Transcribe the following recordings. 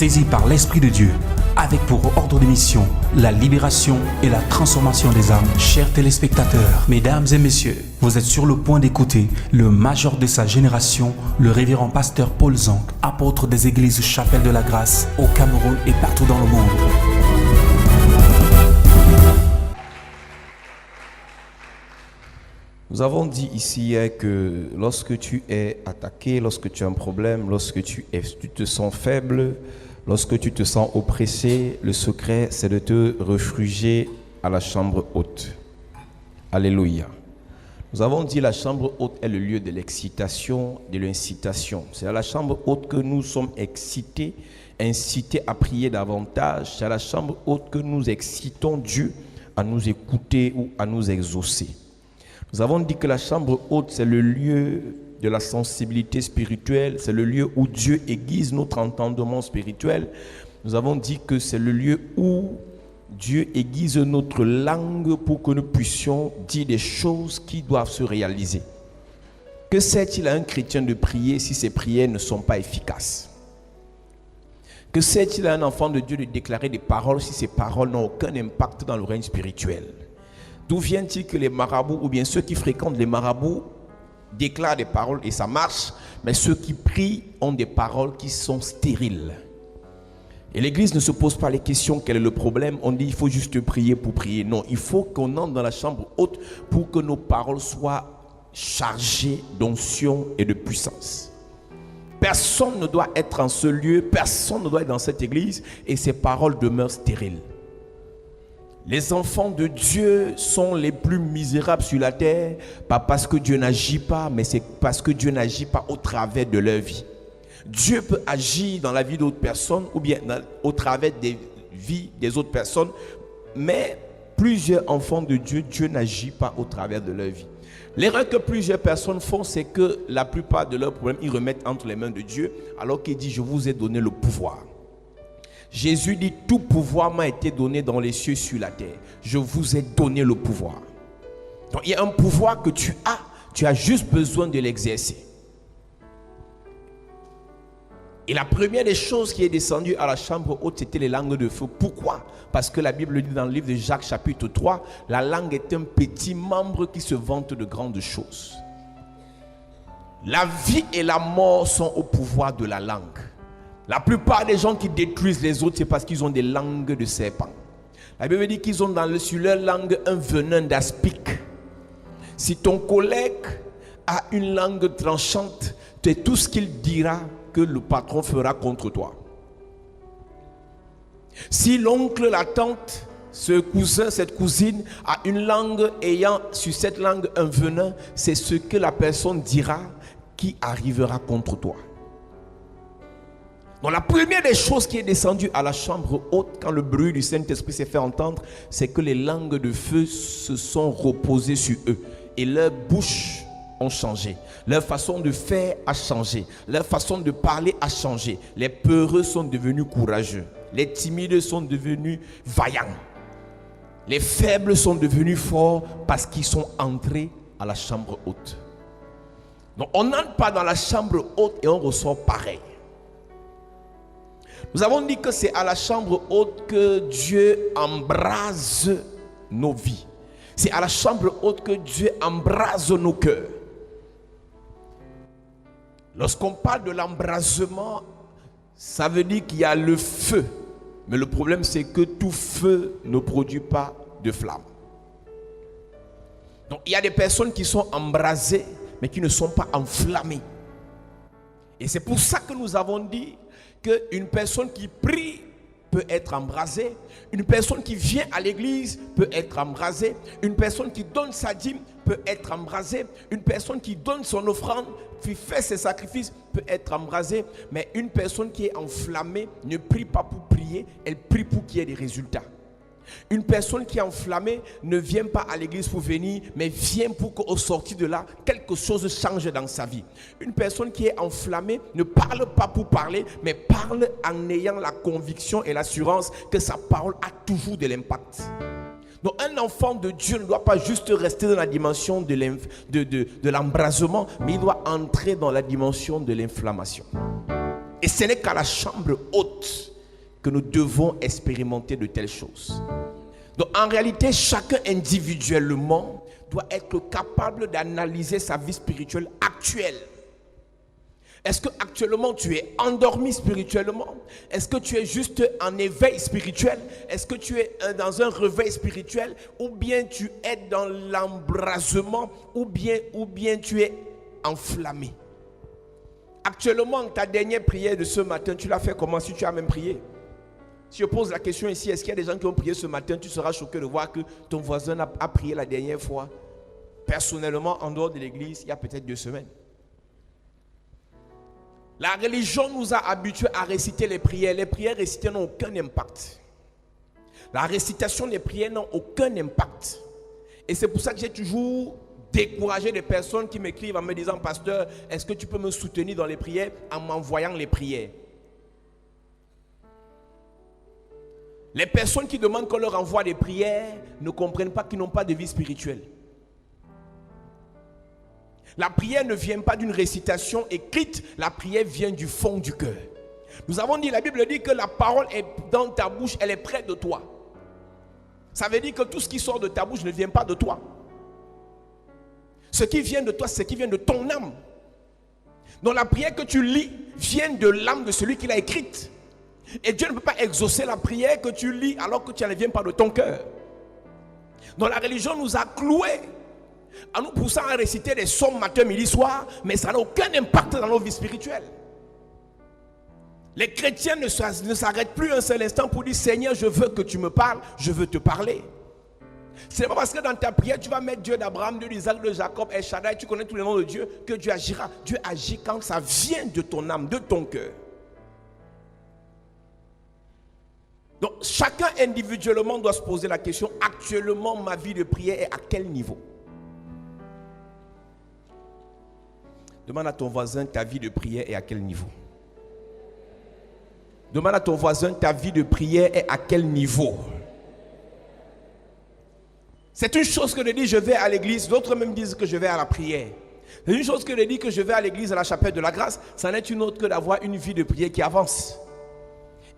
saisi par l'Esprit de Dieu, avec pour ordre de mission la libération et la transformation des âmes. Chers téléspectateurs, mesdames et messieurs, vous êtes sur le point d'écouter le major de sa génération, le révérend pasteur Paul Zonk, apôtre des églises Chapelle de la Grâce au Cameroun et partout dans le monde. Nous avons dit ici que lorsque tu es attaqué, lorsque tu as un problème, lorsque tu te sens faible, lorsque tu te sens oppressé, le secret c'est de te réfugier à la chambre haute. Alléluia. Nous avons dit la chambre haute est le lieu de l'excitation, de l'incitation. C'est à la chambre haute que nous sommes incités à prier davantage. C'est à la chambre haute que nous excitons Dieu à nous écouter ou à nous exaucer. Nous avons dit que la chambre haute, c'est le lieu de la sensibilité spirituelle, c'est le lieu où Dieu aiguise notre entendement spirituel. Nous avons dit que c'est le lieu où Dieu aiguise notre langue pour que nous puissions dire des choses qui doivent se réaliser. Que sert-il à un chrétien de prier si ses prières ne sont pas efficaces? Que sert-il à un enfant de Dieu de déclarer des paroles si ces paroles n'ont aucun impact dans le règne spirituel? D'où vient-il que les marabouts ou bien ceux qui fréquentent les marabouts déclarent des paroles et ça marche, mais ceux qui prient ont des paroles qui sont stériles? Et l'église ne se pose pas les questions, quel est le problème? On dit il faut juste prier pour prier. Non, il faut qu'on entre dans la chambre haute pour que nos paroles soient chargées d'onction et de puissance. Personne ne doit être en ce lieu, personne ne doit être dans cette église et ces paroles demeurent stériles. Les enfants de Dieu sont les plus misérables sur la terre, pas parce que Dieu n'agit pas, mais c'est parce que Dieu n'agit pas au travers de leur vie. Dieu peut agir dans la vie d'autres personnes ou bien au travers des vies des autres personnes, mais plusieurs enfants de Dieu, Dieu n'agit pas au travers de leur vie. L'erreur que plusieurs personnes font, c'est que la plupart de leurs problèmes, ils remettent entre les mains de Dieu, alors qu'il dit, je vous ai donné le pouvoir. Jésus dit, tout pouvoir m'a été donné dans les cieux sur la terre. Je vous ai donné le pouvoir. Donc il y a un pouvoir que tu as juste besoin de l'exercer. Et la première des choses qui est descendue à la chambre haute, c'était les langues de feu. Pourquoi? Parce que la Bible dit dans le livre de Jacques chapitre 3, la langue est un petit membre qui se vante de grandes choses. La vie et la mort sont au pouvoir de la langue. La plupart des gens qui détruisent les autres, c'est parce qu'ils ont des langues de serpent. La Bible dit qu'ils ont sur leur langue un venin d'aspic. Si ton collègue a une langue tranchante, c'est tout ce qu'il dira que le patron fera contre toi. Si l'oncle, la tante, ce cousin, cette cousine a une langue ayant sur cette langue un venin, c'est ce que la personne dira qui arrivera contre toi. Donc la première des choses qui est descendue à la chambre haute quand le bruit du Saint-Esprit s'est fait entendre, c'est que les langues de feu se sont reposées sur eux et leurs bouches ont changé. Leur façon de faire a changé. Leur façon de parler a changé. Les peureux sont devenus courageux. Les timides sont devenus vaillants. Les faibles sont devenus forts parce qu'ils sont entrés à la chambre haute. Donc on n'entre pas dans la chambre haute et on ressort pareil. Nous avons dit que c'est à la chambre haute que Dieu embrase nos vies. C'est à la chambre haute que Dieu embrase nos cœurs. Lorsqu'on parle de l'embrasement, ça veut dire qu'il y a le feu. Mais le problème, c'est que tout feu ne produit pas de flamme. Donc il y a des personnes qui sont embrasées, mais qui ne sont pas enflammées. Et c'est pour ça que nous avons dit qu'une personne qui prie peut être embrasée, une personne qui vient à l'église peut être embrasée, une personne qui donne sa dîme peut être embrasée, une personne qui donne son offrande, qui fait ses sacrifices peut être embrasée, mais une personne qui est enflammée ne prie pas pour prier, elle prie pour qu'il y ait des résultats. Une personne qui est enflammée ne vient pas à l'église pour venir, mais vient pour qu'au sortir de là, quelque chose change dans sa vie. Une personne qui est enflammée ne parle pas pour parler, mais parle en ayant la conviction et l'assurance que sa parole a toujours de l'impact. Donc un enfant de Dieu ne doit pas juste rester dans la dimension de l'embrasement, mais il doit entrer dans la dimension de l'inflammation. Et ce n'est qu'à la chambre haute que nous devons expérimenter de telles choses. Donc en réalité, chacun individuellement doit être capable d'analyser sa vie spirituelle actuelle. Est-ce que actuellement tu es endormi spirituellement? Est-ce que tu es juste en éveil spirituel? Est-ce que tu es dans un réveil spirituel? Ou bien tu es dans l'embrasement? Ou bien tu es enflammé? Actuellement, ta dernière prière de ce matin, tu l'as fait comment, si tu as même prié? Si je pose la question ici, est-ce qu'il y a des gens qui ont prié ce matin? Tu seras choqué de voir que ton voisin a prié la dernière fois. Personnellement, en dehors de l'église, il y a peut-être 2 semaines. La religion nous a habitués à réciter les prières. Les prières récitées n'ont aucun impact. La récitation des prières n'a aucun impact. Et c'est pour ça que j'ai toujours découragé des personnes qui m'écrivent en me disant: pasteur, est-ce que tu peux me soutenir dans les prières, en m'envoyant les prières? Les personnes qui demandent qu'on leur envoie des prières ne comprennent pas qu'ils n'ont pas de vie spirituelle. La prière ne vient pas d'une récitation écrite, la prière vient du fond du cœur. Nous avons dit, la Bible dit que la parole est dans ta bouche, elle est près de toi. Ça veut dire que tout ce qui sort de ta bouche ne vient pas de toi. Ce qui vient de toi, c'est ce qui vient de ton âme. Donc la prière que tu lis vient de l'âme de celui qui l'a écrite. Et Dieu ne peut pas exaucer la prière que tu lis alors que tu ne viens pas de ton cœur. Donc la religion nous a cloués en nous poussant à réciter des psaumes matin, midi, soir, mais ça n'a aucun impact dans nos vies spirituelles. Les chrétiens ne s'arrêtent plus un seul instant pour dire: Seigneur, je veux que tu me parles, je veux te parler. Ce n'est pas parce que dans ta prière tu vas mettre Dieu d'Abraham, Dieu d'Isaac, de Jacob, El Shaddai, tu connais tous les noms de Dieu, que Dieu agira. Dieu agit quand ça vient de ton âme, de ton cœur. Donc chacun individuellement doit se poser la question: actuellement ma vie de prière est à quel niveau? Demande à ton voisin: ta vie de prière est à quel niveau? Demande à ton voisin: ta vie de prière est à quel niveau? C'est une chose que de dire je vais à l'église, d'autres même disent que je vais à la prière. C'est une chose que de dire que je vais à l'église, à la chapelle de la grâce, ça n'est une autre que d'avoir une vie de prière qui avance.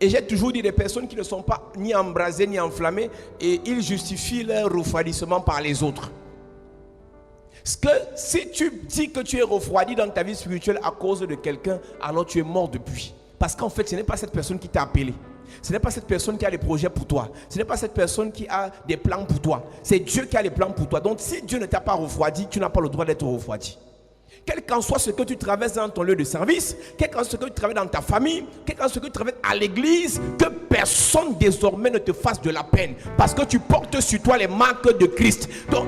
Et j'ai toujours dit des personnes qui ne sont pas ni embrasées ni enflammées, et ils justifient leur refroidissement par les autres. Parce que si tu dis que tu es refroidi dans ta vie spirituelle à cause de quelqu'un, alors tu es mort depuis. Parce qu'en fait, ce n'est pas cette personne qui t'a appelé. Ce n'est pas cette personne qui a des projets pour toi. Ce n'est pas cette personne qui a des plans pour toi. C'est Dieu qui a les plans pour toi. Donc si Dieu ne t'a pas refroidi, tu n'as pas le droit d'être refroidi. Quel qu'en soit ce que tu traverses dans ton lieu de service, quel qu'en soit ce que tu traverses dans ta famille, quel qu'en soit ce que tu traverses à l'église, que personne désormais ne te fasse de la peine. Parce que tu portes sur toi les marques de Christ. Donc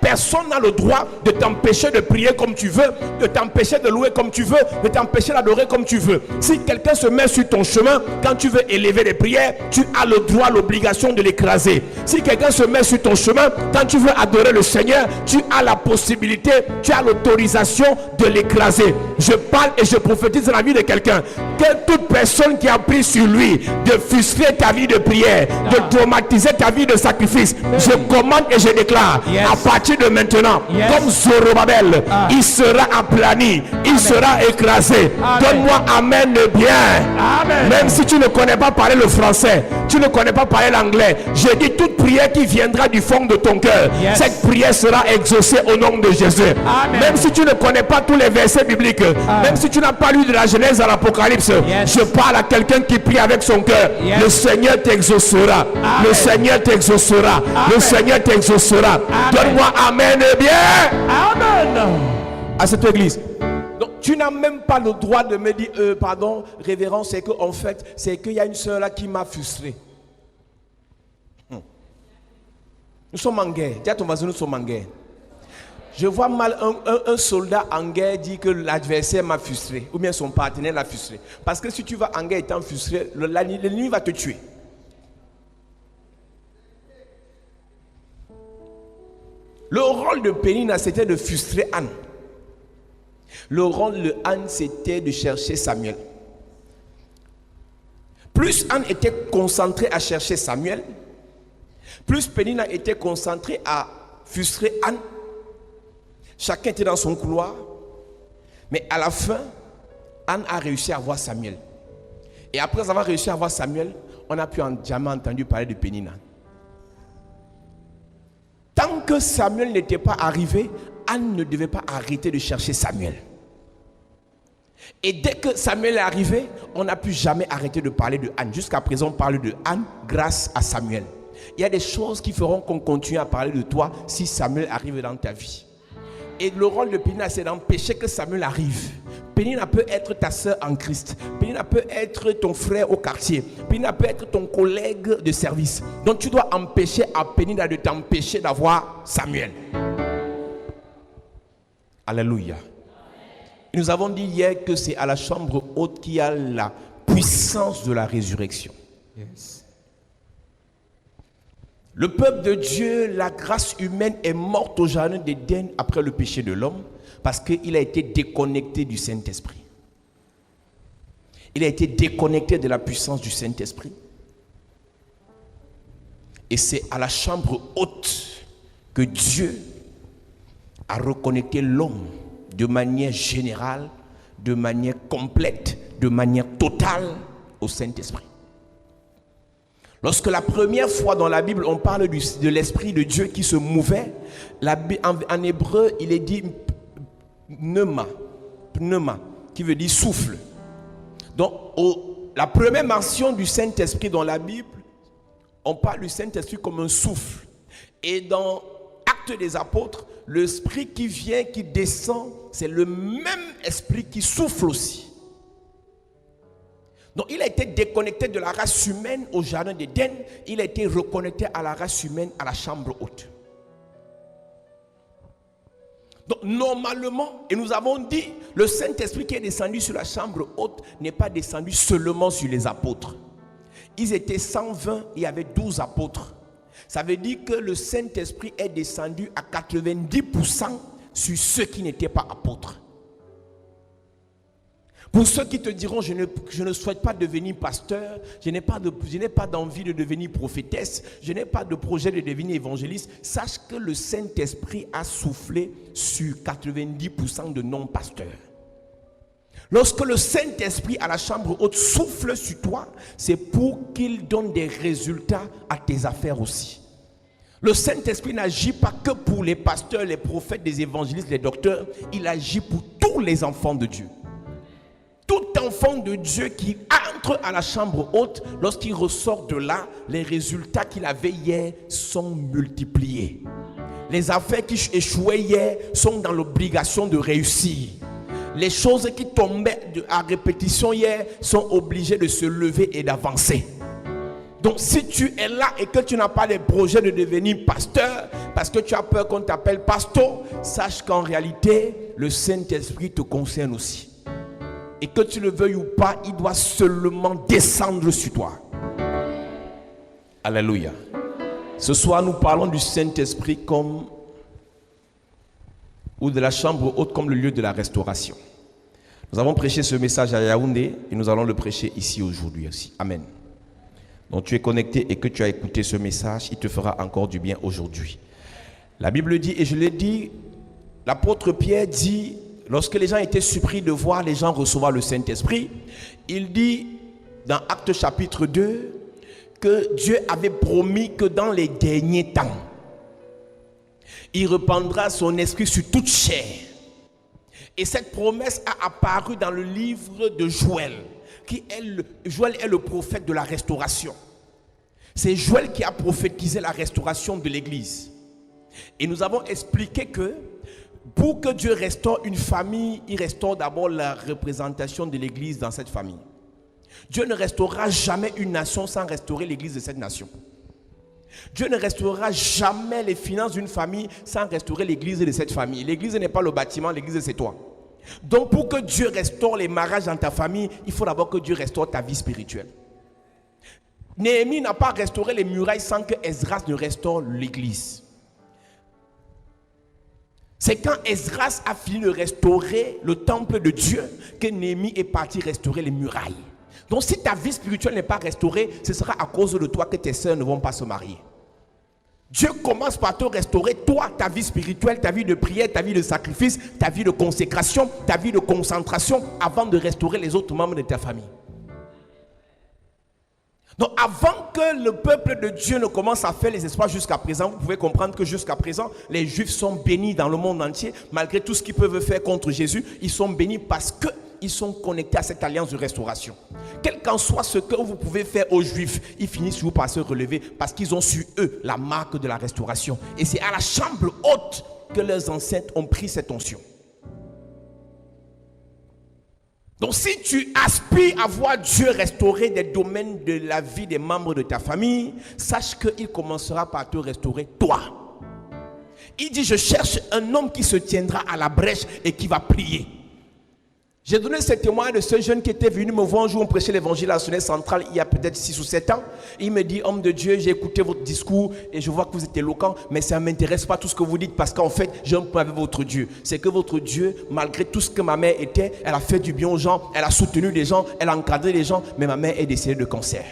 personne n'a le droit de t'empêcher de prier comme tu veux, de t'empêcher de louer comme tu veux, de t'empêcher d'adorer comme tu veux. Si quelqu'un se met sur ton chemin, quand tu veux élever des prières, tu as le droit, l'obligation de l'écraser. Si quelqu'un se met sur ton chemin, quand tu veux adorer le Seigneur, tu as la possibilité, tu as l'autorisation de l'écraser. Je parle et je prophétise dans la vie de quelqu'un. Que toute personne qui a pris sur lui de frustrer ta vie de prière, de traumatiser ta vie de sacrifice, je commande et je déclare, à partir de maintenant, comme Zorobabel, il sera aplani, il sera écrasé. Donne-moi amen bien. Amen. Même si tu ne connais pas parler le français, tu ne connais pas parler l'anglais, je dis toute prière qui viendra du fond de ton cœur, cette prière sera exaucée au nom de Jésus. Amen. Même si tu ne connais pas tous les versets bibliques, même si tu n'as pas lu de la Genèse à l'Apocalypse, je parle à quelqu'un qui prie avec son cœur. Le Seigneur t'exaucera. Le Seigneur t'exaucera. Le Seigneur t'exaucera. Donne-moi amen bien. Amen. À cette église. Donc tu n'as même pas le droit de me dire pardon, révérend, c'est que en fait, c'est qu'il y a une soeur là qui m'a frustré. Nous sommes en guerre. Dis à ton voisin, nous sommes en guerre. Je vois mal un soldat en guerre dire que l'adversaire m'a frustré, ou bien son partenaire l'a frustré. Parce que si tu vas en guerre étant frustré, l'ennemi va te tuer. Le rôle de Pénina, c'était de frustrer Anne. Le rôle de Anne, c'était de chercher Samuel. Plus Anne était concentrée à chercher Samuel, plus Pénina était concentrée à frustrer Anne. Chacun était dans son couloir. Mais à la fin, Anne a réussi à voir Samuel. Et après avoir réussi à voir Samuel, on n'a plus jamais entendu parler de Pénina. Tant que Samuel n'était pas arrivé, Anne ne devait pas arrêter de chercher Samuel. Et dès que Samuel est arrivé, on n'a plus jamais arrêté de parler de Anne. Jusqu'à présent, on parle de Anne grâce à Samuel. Il y a des choses qui feront qu'on continue à parler de toi si Samuel arrive dans ta vie. Et le rôle de Pénina, c'est d'empêcher que Samuel arrive. Pénina peut être ta soeur en Christ. Pénina peut être ton frère au quartier. Pénina peut être ton collègue de service. Donc tu dois empêcher à Pénina de t'empêcher d'avoir Samuel. Alléluia. Nous avons dit hier que c'est à la chambre haute qu'il y a la puissance de la résurrection. Yes. Le peuple de Dieu, la grâce humaine est morte au jardin d'Éden après le péché de l'homme parce qu'il a été déconnecté du Saint-Esprit. Il a été déconnecté de la puissance du Saint-Esprit. Et c'est à la chambre haute que Dieu a reconnecté l'homme de manière générale, de manière complète, de manière totale au Saint-Esprit. Lorsque la première fois dans la Bible, on parle de l'Esprit de Dieu qui se mouvait, en hébreu, il est dit pneuma, qui veut dire souffle. Donc, la première mention du Saint-Esprit dans la Bible, on parle du Saint-Esprit comme un souffle. Et dans Actes des Apôtres, l'Esprit qui vient, qui descend, c'est le même Esprit qui souffle aussi. Donc il a été déconnecté de la race humaine au jardin d'Éden, il a été reconnecté à la race humaine à la chambre haute. Donc normalement, et nous avons dit, le Saint-Esprit qui est descendu sur la chambre haute n'est pas descendu seulement sur les apôtres. Ils étaient 120, il y avait 12 apôtres. Ça veut dire que le Saint-Esprit est descendu à 90% sur ceux qui n'étaient pas apôtres. Pour ceux qui te diront, je ne souhaite pas devenir pasteur, je n'ai pas d'envie de devenir prophétesse, je n'ai pas de projet de devenir évangéliste, sache que le Saint-Esprit a soufflé sur 90% de non-pasteurs. Lorsque le Saint-Esprit à la chambre haute souffle sur toi, c'est pour qu'il donne des résultats à tes affaires aussi. Le Saint-Esprit n'agit pas que pour les pasteurs, les prophètes, les évangélistes, les docteurs, il agit pour tous les enfants de Dieu. Tout enfant de Dieu qui entre à la chambre haute, lorsqu'il ressort de là, les résultats qu'il avait hier sont multipliés. Les affaires qui échouaient hier sont dans l'obligation de réussir. Les choses qui tombaient à répétition hier sont obligées de se lever et d'avancer. Donc si tu es là et que tu n'as pas les projets de devenir pasteur, parce que tu as peur qu'on t'appelle pasteur, sache qu'en réalité, le Saint-Esprit te concerne aussi. Et que tu le veuilles ou pas, il doit seulement descendre sur toi. Alléluia. Ce soir, nous parlons du Saint-Esprit ou de la chambre haute comme le lieu de la restauration. Nous avons prêché ce message à Yaoundé et nous allons le prêcher ici aujourd'hui aussi. Amen. Donc tu es connecté et que tu as écouté ce message, il te fera encore du bien aujourd'hui. La Bible dit, et je l'ai dit, l'apôtre Pierre dit, lorsque les gens étaient surpris de voir les gens recevoir le Saint-Esprit, il dit dans Actes chapitre 2 que Dieu avait promis que dans les derniers temps, il répandra son esprit sur toute chair. Et cette promesse a apparu dans le livre de Joël. Joël est le prophète de la restauration. C'est Joël qui a prophétisé la restauration de l'Église. Et nous avons expliqué que pour que Dieu restaure une famille, il restaure d'abord la représentation de l'Église dans cette famille. Dieu ne restaurera jamais une nation sans restaurer l'Église de cette nation. Dieu ne restaurera jamais les finances d'une famille sans restaurer l'Église de cette famille. L'Église n'est pas le bâtiment, l'Église c'est toi. Donc pour que Dieu restaure les mariages dans ta famille, il faut d'abord que Dieu restaure ta vie spirituelle. Néhémie n'a pas restauré les murailles sans que Esdras ne restaure l'Église. C'est quand Esdras a fini de restaurer le temple de Dieu que Néhémie est parti restaurer les murailles. Donc si ta vie spirituelle n'est pas restaurée, ce sera à cause de toi que tes sœurs ne vont pas se marier. Dieu commence par te restaurer, toi, ta vie spirituelle, ta vie de prière, ta vie de sacrifice, ta vie de consécration, ta vie de concentration, avant de restaurer les autres membres de ta famille. Donc avant que le peuple de Dieu ne commence à faire les exploits jusqu'à présent, vous pouvez comprendre que jusqu'à présent, les Juifs sont bénis dans le monde entier. Malgré tout ce qu'ils peuvent faire contre Jésus, ils sont bénis parce qu'ils sont connectés à cette alliance de restauration. Quel qu'en soit ce que vous pouvez faire aux Juifs, ils finissent toujours par se relever parce qu'ils ont su, eux, la marque de la restauration. Et c'est à la chambre haute que leurs ancêtres ont pris cette onction. Donc si tu aspires à voir Dieu restaurer des domaines de la vie des membres de ta famille, sache qu'il commencera par te restaurer toi. Il dit, je cherche un homme qui se tiendra à la brèche et qui va prier. J'ai donné ce témoin de ce jeune qui était venu me voir un jour, on prêchait l'évangile à la Sonnette Centrale il y a peut-être 6 ou 7 ans. Il me dit, homme de Dieu, j'ai écouté votre discours et je vois que vous êtes éloquent, mais ça ne m'intéresse pas tout ce que vous dites parce qu'en fait, j'ai un problème avec votre Dieu. C'est que votre Dieu, malgré tout ce que ma mère était, elle a fait du bien aux gens, elle a soutenu les gens, elle a encadré les gens, mais ma mère est décédée de cancer.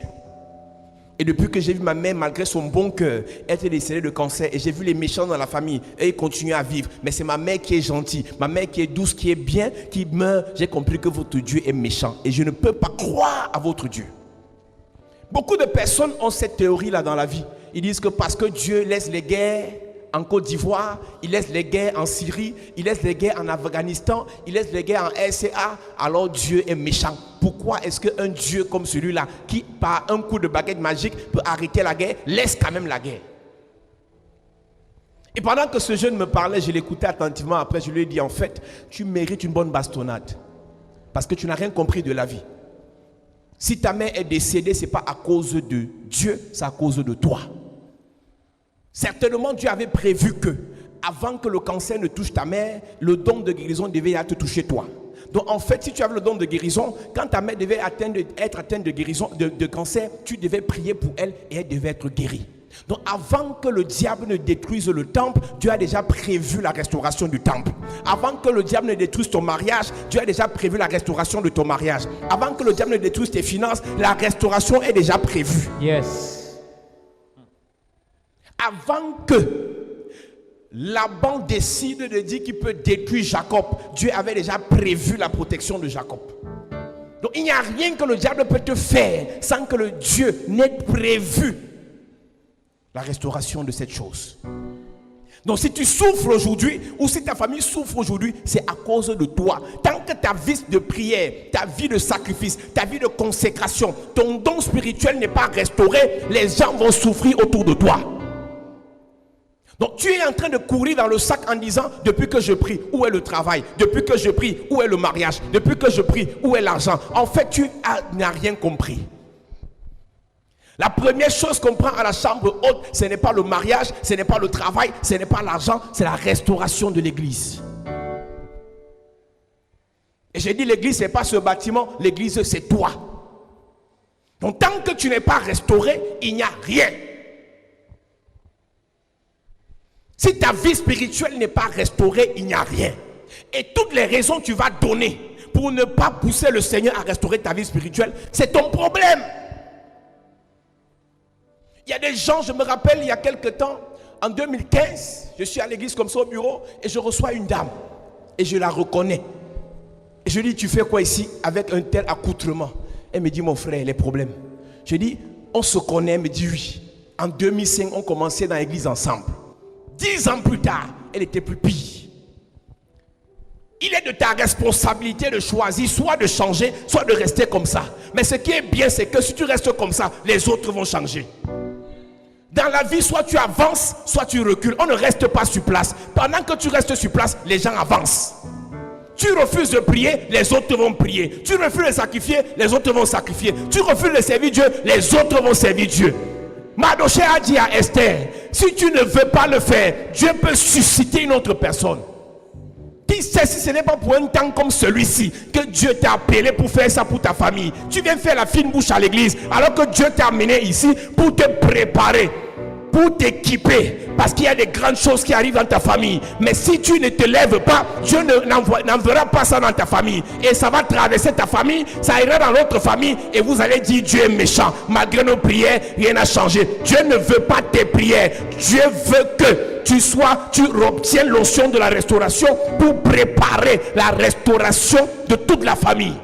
Et depuis que j'ai vu ma mère, malgré son bon cœur, être décédée de cancer, et j'ai vu les méchants dans la famille, et ils continuent à vivre. Mais c'est ma mère qui est gentille, ma mère qui est douce, qui est bien, qui meurt. J'ai compris que votre Dieu est méchant. Et je ne peux pas croire à votre Dieu. Beaucoup de personnes ont cette théorie-là dans la vie. Ils disent que parce que Dieu laisse les guerres en Côte d'Ivoire, il laisse les guerres en Syrie, il laisse les guerres en Afghanistan, il laisse les guerres en RCA, alors Dieu est méchant. Pourquoi est-ce qu'un Dieu comme celui-là, qui par un coup de baguette magique peut arrêter la guerre, laisse quand même la guerre? Et pendant que ce jeune me parlait, je l'écoutais attentivement. Après, je lui ai dit, en fait, tu mérites une bonne bastonnade. Parce que tu n'as rien compris de la vie. Si ta mère est décédée, ce n'est pas à cause de Dieu, c'est à cause de toi. Certainement, Dieu avait prévu que, avant que le cancer ne touche ta mère, le don de guérison devait te toucher toi. Donc en fait, si tu avais le don de guérison, quand ta mère devait être atteinte de guérison, de cancer, tu devais prier pour elle et elle devait être guérie. Donc avant que le diable ne détruise le temple, Dieu a déjà prévu la restauration du temple. Avant que le diable ne détruise ton mariage, Dieu a déjà prévu la restauration de ton mariage. Avant que le diable ne détruise tes finances, la restauration est déjà prévue. Yes. Avant que Laban décide de dire qu'il peut détruire Jacob, Dieu avait déjà prévu la protection de Jacob. Donc il n'y a rien que le diable peut te faire sans que le Dieu n'ait prévu la restauration de cette chose. Donc si tu souffres aujourd'hui ou si ta famille souffre aujourd'hui, c'est à cause de toi. Tant que ta vie de prière, ta vie de sacrifice, ta vie de consécration, ton don spirituel n'est pas restauré, les gens vont souffrir autour de toi. Donc tu es en train de courir dans le sac en disant, depuis que je prie, où est le travail? Depuis que je prie, où est le mariage? Depuis que je prie, où est l'argent? En fait, tu n'as rien compris. La première chose qu'on prend à la chambre haute, ce n'est pas le mariage, ce n'est pas le travail, ce n'est pas l'argent, c'est la restauration de l'église. Et j'ai dit, l'église, ce n'est pas ce bâtiment, l'église, c'est toi. Donc tant que tu n'es pas restauré, il n'y a rien. Si ta vie spirituelle n'est pas restaurée, il n'y a rien. Et toutes les raisons que tu vas donner pour ne pas pousser le Seigneur à restaurer ta vie spirituelle, c'est ton problème. Il y a des gens, je me rappelle, il y a quelque temps, en 2015, je suis à l'église comme ça au bureau et je reçois une dame. Et je la reconnais. Et je lui dis, tu fais quoi ici avec un tel accoutrement? Elle me dit, mon frère, les problèmes. Je dis, on se connaît. Elle me dit, oui. En 2005, on commençait dans l'église ensemble. 10 ans plus tard, elle était plus pire. Il est de ta responsabilité de choisir soit de changer, soit de rester comme ça. Mais ce qui est bien, c'est que si tu restes comme ça, les autres vont changer. Dans la vie, soit tu avances, soit tu recules. On ne reste pas sur place. Pendant que tu restes sur place, les gens avancent. Tu refuses de prier, les autres vont prier. Tu refuses de sacrifier, les autres vont sacrifier. Tu refuses de servir Dieu, les autres vont servir Dieu. Mardochée a dit à Esther, si tu ne veux pas le faire, Dieu peut susciter une autre personne. Qui sait si ce n'est pas pour un temps comme celui-ci que Dieu t'a appelé pour faire ça pour ta famille. Tu viens faire la fine bouche à l'église alors que Dieu t'a amené ici pour te préparer, pour t'équiper, parce qu'il y a des grandes choses qui arrivent dans ta famille. Mais si tu ne te lèves pas, Dieu n'enverra pas ça dans ta famille. Et ça va traverser ta famille, ça ira dans l'autre famille et vous allez dire Dieu est méchant. Malgré nos prières, rien n'a changé. Dieu ne veut pas tes prières. Dieu veut que tu obtiens l'onction de la restauration pour préparer la restauration de toute la famille.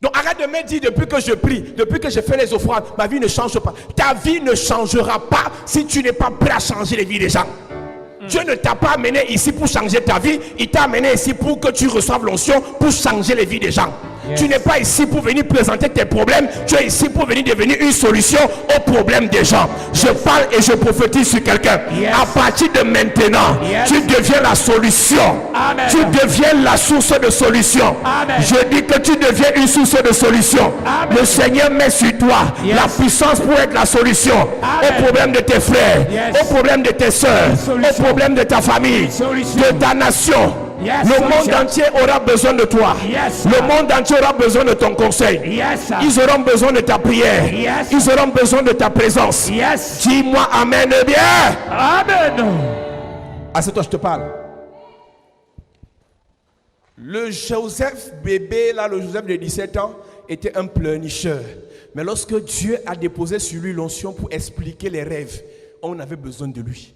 Donc arrête de me dire depuis que je prie, depuis que je fais les offrandes, ma vie ne change pas. Ta vie ne changera pas si tu n'es pas prêt à changer les vies des gens. Dieu ne t'a pas amené ici pour changer ta vie, il t'a amené ici pour que tu reçoives l'onction pour changer les vies des gens. Yes. Tu n'es pas ici pour venir présenter tes problèmes, tu es ici pour venir devenir une solution aux problèmes des gens. Je parle et je prophétise sur quelqu'un. Yes. À partir de maintenant, yes, tu deviens la solution. Amen. Tu deviens la source de solution. Amen. Je dis que tu deviens une source de solution. Amen. Le Seigneur met sur toi, yes, la puissance pour être la solution. Amen. Aux problèmes de tes frères, yes, aux problèmes de tes soeurs, aux problèmes de ta famille, de ta nation. Yes, le monde entier aura besoin de toi. Yes, le monde entier aura besoin de ton conseil. Yes, ils auront besoin de ta prière. Yes, ils auront besoin de ta présence. Yes. Dis-moi amen bien. Amen. Ah, c'est toi, je te parle. Le Joseph bébé, là, le Joseph de 17 ans, était un pleurnicheur. Mais lorsque Dieu a déposé sur lui l'onction pour expliquer les rêves, on avait besoin de lui.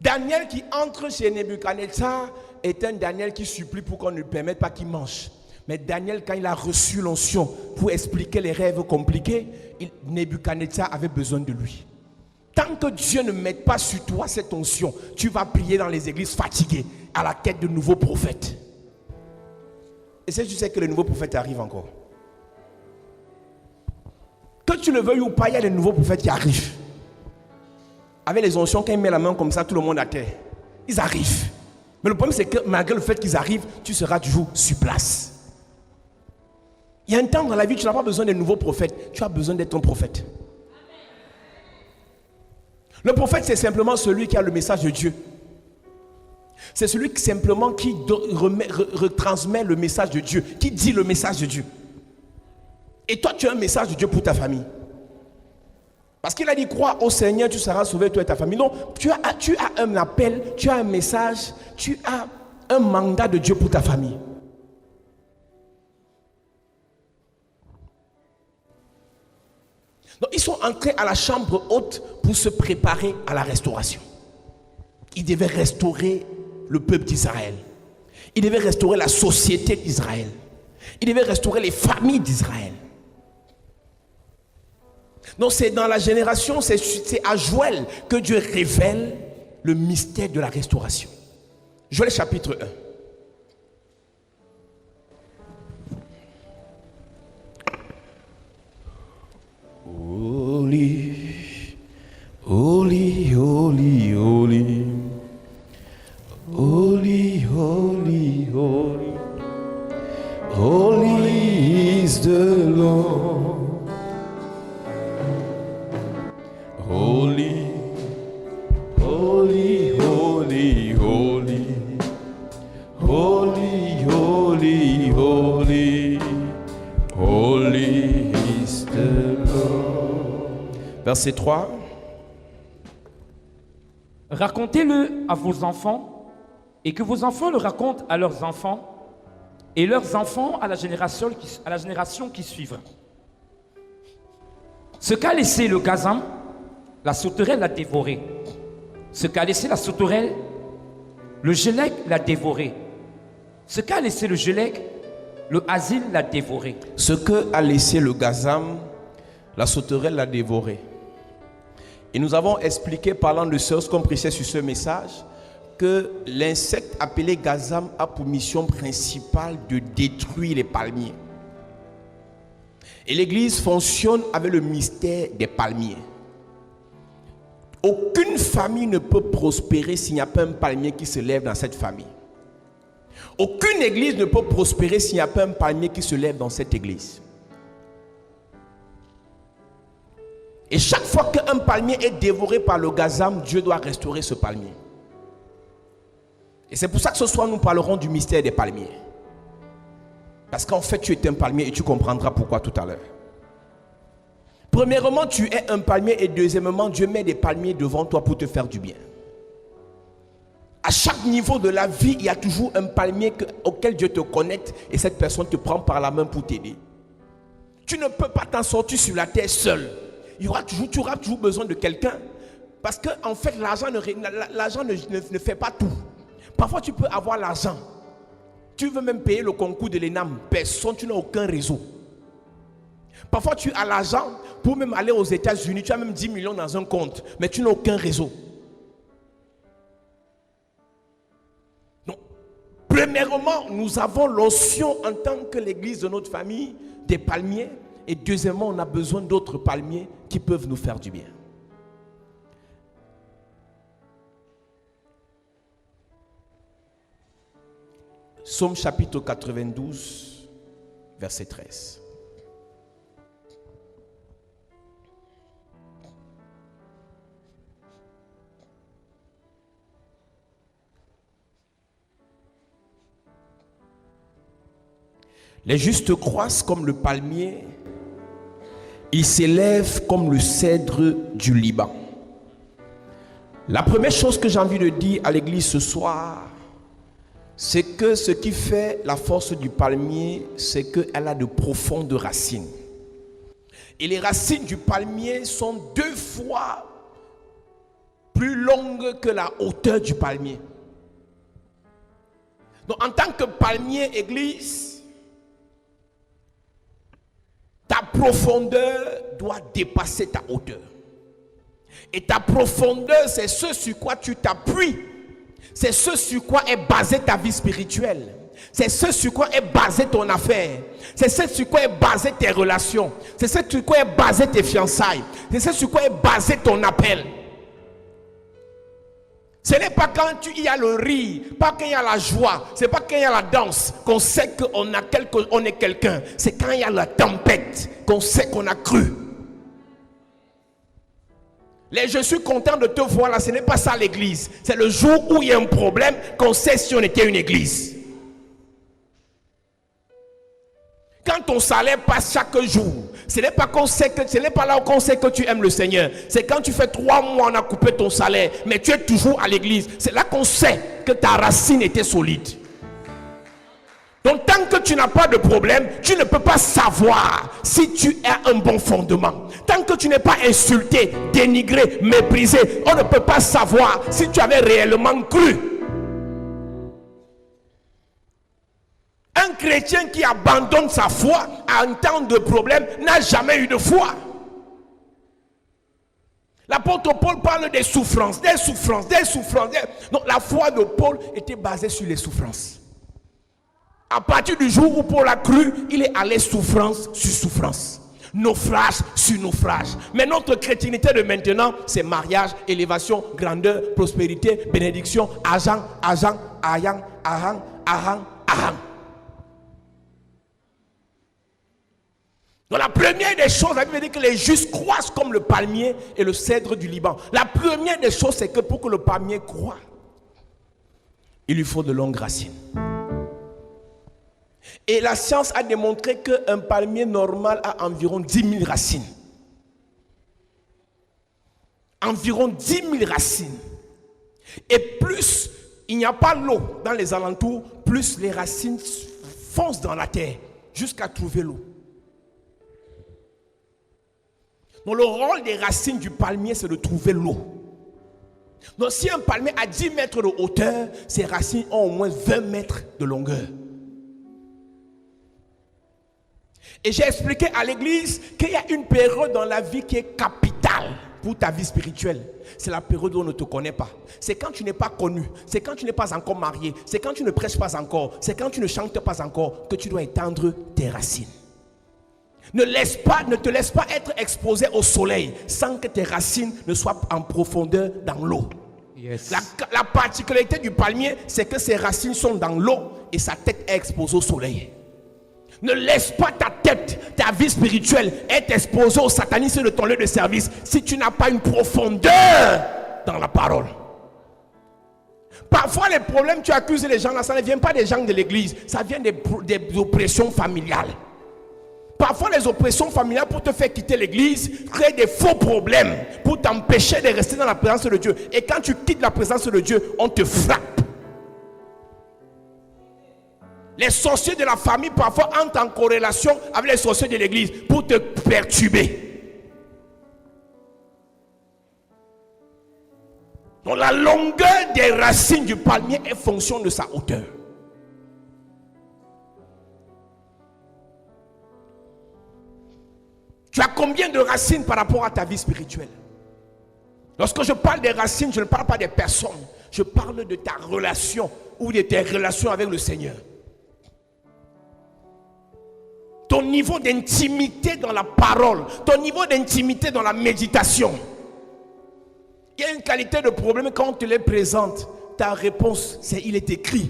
Daniel qui entre chez Nebuchadnezzar est un Daniel qui supplie pour qu'on ne lui permette pas qu'il mange. Mais Daniel, quand il a reçu l'onction pour expliquer les rêves compliqués, Nebuchadnezzar avait besoin de lui. Tant que Dieu ne met pas sur toi cette onction, tu vas prier dans les églises fatiguées, à la quête de nouveaux prophètes. Et si tu sais que les nouveaux prophètes arrivent encore. Que tu le veuilles ou pas, il y a des nouveaux prophètes qui arrivent. Avec les onctions, quand ils mettent la main comme ça, tout le monde à terre. Ils arrivent. Mais le problème, c'est que malgré le fait qu'ils arrivent, tu seras toujours sur place. Il y a un temps dans la vie, tu n'as pas besoin de nouveaux prophètes. Tu as besoin d'être un prophète. Le prophète, c'est simplement celui qui a le message de Dieu. C'est celui qui, simplement qui retransmet le message de Dieu, qui dit le message de Dieu. Et toi, tu as un message de Dieu pour ta famille. Parce qu'il a dit, crois au Seigneur, tu seras sauvé, toi et ta famille. Non, tu as un appel, tu as un message, tu as un mandat de Dieu pour ta famille. Donc, ils sont entrés à la chambre haute pour se préparer à la restauration. Ils devaient restaurer le peuple d'Israël. Ils devaient restaurer la société d'Israël. Ils devaient restaurer les familles d'Israël. Donc c'est dans la génération, c'est à Joël que Dieu révèle le mystère de la restauration. Joël chapitre 1. Holy, holy, holy, holy, holy, holy, holy, holy is the Lord. Holy, holy, holy, holy, holy, holy, holy, holy is the Lord. Verset 3. Racontez-le à vos enfants et que vos enfants le racontent à leurs enfants et leurs enfants à la génération qui suivra. Ce qu'a laissé le gazan, la sauterelle l'a dévoré. Ce qu'a laissé la sauterelle, le gélec l'a dévoré. Ce qu'a laissé le gélec, le asile l'a dévoré. Ce que a laissé le gazam, la sauterelle l'a dévoré. Et nous avons expliqué, parlant de ce qu'on prêchait sur ce message, que l'insecte appelé gazam a pour mission principale de détruire les palmiers. Et l'église fonctionne avec le mystère des palmiers. Aucune famille ne peut prospérer s'il n'y a pas un palmier qui se lève dans cette famille. Aucune église ne peut prospérer s'il n'y a pas un palmier qui se lève dans cette église. Et chaque fois qu'un palmier est dévoré par le gazam, Dieu doit restaurer ce palmier. Et c'est pour ça que ce soir nous parlerons du mystère des palmiers. Parce qu'en fait tu es un palmier et tu comprendras pourquoi tout à l'heure. Premièrement, tu es un palmier et deuxièmement, Dieu met des palmiers devant toi pour te faire du bien. À chaque niveau de la vie, il y a toujours un palmier auquel Dieu te connecte et cette personne te prend par la main pour t'aider. Tu ne peux pas t'en sortir sur la terre seul. Tu auras toujours besoin de quelqu'un. Parce qu'en fait, l'argent ne fait pas tout. Parfois, tu peux avoir l'argent. Tu veux même payer le concours de l'ENAM. Personne, tu n'as aucun réseau. Parfois, tu as l'argent pour même aller aux États-Unis. Tu as même 10 millions dans un compte, mais tu n'as aucun réseau. Donc, premièrement, nous avons l'onction en tant que l'église de notre famille des palmiers. Et deuxièmement, on a besoin d'autres palmiers qui peuvent nous faire du bien. Psaume chapitre 92, verset 13. Les justes croissent comme le palmier, ils s'élèvent comme le cèdre du Liban. La première chose que j'ai envie de dire à l'église ce soir, c'est que ce qui fait la force du palmier, c'est qu'elle a de profondes racines. Et les racines du palmier sont 2 fois plus longues que la hauteur du palmier. Donc en tant que palmier église, ta profondeur doit dépasser ta hauteur. Et ta profondeur, c'est ce sur quoi tu t'appuies. C'est ce sur quoi est basée ta vie spirituelle. C'est ce sur quoi est basée ton affaire. C'est ce sur quoi est basée tes relations. C'est ce sur quoi est basée tes fiançailles. C'est ce sur quoi est basé ton appel. Ce n'est pas quand il y a le rire, pas quand il y a la joie, c'est pas quand il y a la danse qu'on sait qu'on est quelqu'un. C'est quand il y a la tempête qu'on sait qu'on a cru. Les je suis content de te voir là, ce n'est pas ça l'église. C'est le jour où il y a un problème qu'on sait si on était une église. Quand ton salaire passe chaque jour, ce n'est pas là qu'on sait que tu aimes le Seigneur. C'est quand tu fais 3 mois, on a coupé ton salaire, mais tu es toujours à l'église. C'est là qu'on sait que ta racine était solide. Donc tant que tu n'as pas de problème, tu ne peux pas savoir si tu as un bon fondement. Tant que tu n'es pas insulté, dénigré, méprisé, on ne peut pas savoir si tu avais réellement cru. Un chrétien qui abandonne sa foi en temps de problème n'a jamais eu de foi. L'apôtre Paul parle des souffrances. Donc la foi de Paul était basée sur les souffrances. À partir du jour où Paul a cru, il est allé souffrance sur souffrance. Naufrage sur naufrage. Mais notre chrétienté de maintenant, c'est mariage, élévation, grandeur, prospérité, bénédiction, argent, ayant, ahang. Donc la première des choses, la Bible dit que les justes croissent comme le palmier et le cèdre du Liban. La première des choses, c'est que pour que le palmier croît, il lui faut de longues racines. Et la science a démontré qu'un palmier normal a environ 10 000 racines. Environ 10 000 racines. Et plus il n'y a pas l'eau dans les alentours, plus les racines foncent dans la terre jusqu'à trouver l'eau. Donc le rôle des racines du palmier, c'est de trouver l'eau. Donc si un palmier a 10 mètres de hauteur, ses racines ont au moins 20 mètres de longueur. Et j'ai expliqué à l'église qu'il y a une période dans la vie qui est capitale pour ta vie spirituelle. C'est la période où on ne te connaît pas. C'est quand tu n'es pas connu. C'est quand tu n'es pas encore marié. C'est quand tu ne prêches pas encore. C'est quand tu ne chantes pas encore que tu dois étendre tes racines. Ne te laisse pas être exposé au soleil sans que tes racines ne soient en profondeur dans l'eau. Yes. La particularité du palmier, c'est que ses racines sont dans l'eau et sa tête est exposée au soleil. Ne laisse pas ta tête, ta vie spirituelle être exposée au satanisme de ton lieu de service si tu n'as pas une profondeur dans la parole. Parfois les problèmes, tu accuses les gens là, ça ne vient pas des gens de l'église, ça vient des oppressions familiales. Parfois les oppressions familiales pour te faire quitter l'église créent des faux problèmes pour t'empêcher de rester dans la présence de Dieu. Et quand tu quittes la présence de Dieu, on te frappe. Les sorciers de la famille parfois entrent en corrélation avec les sorciers de l'église pour te perturber. Donc la longueur des racines du palmier est fonction de sa hauteur. combien de racines par rapport à ta vie spirituelle? Lorsque je parle des racines, je ne parle pas des personnes. Je parle de ta relation ou de tes relations avec le Seigneur. Ton niveau d'intimité dans la parole, ton niveau d'intimité dans la méditation. Il y a une qualité de problème quand on te les présente. Ta réponse, c'est il est écrit.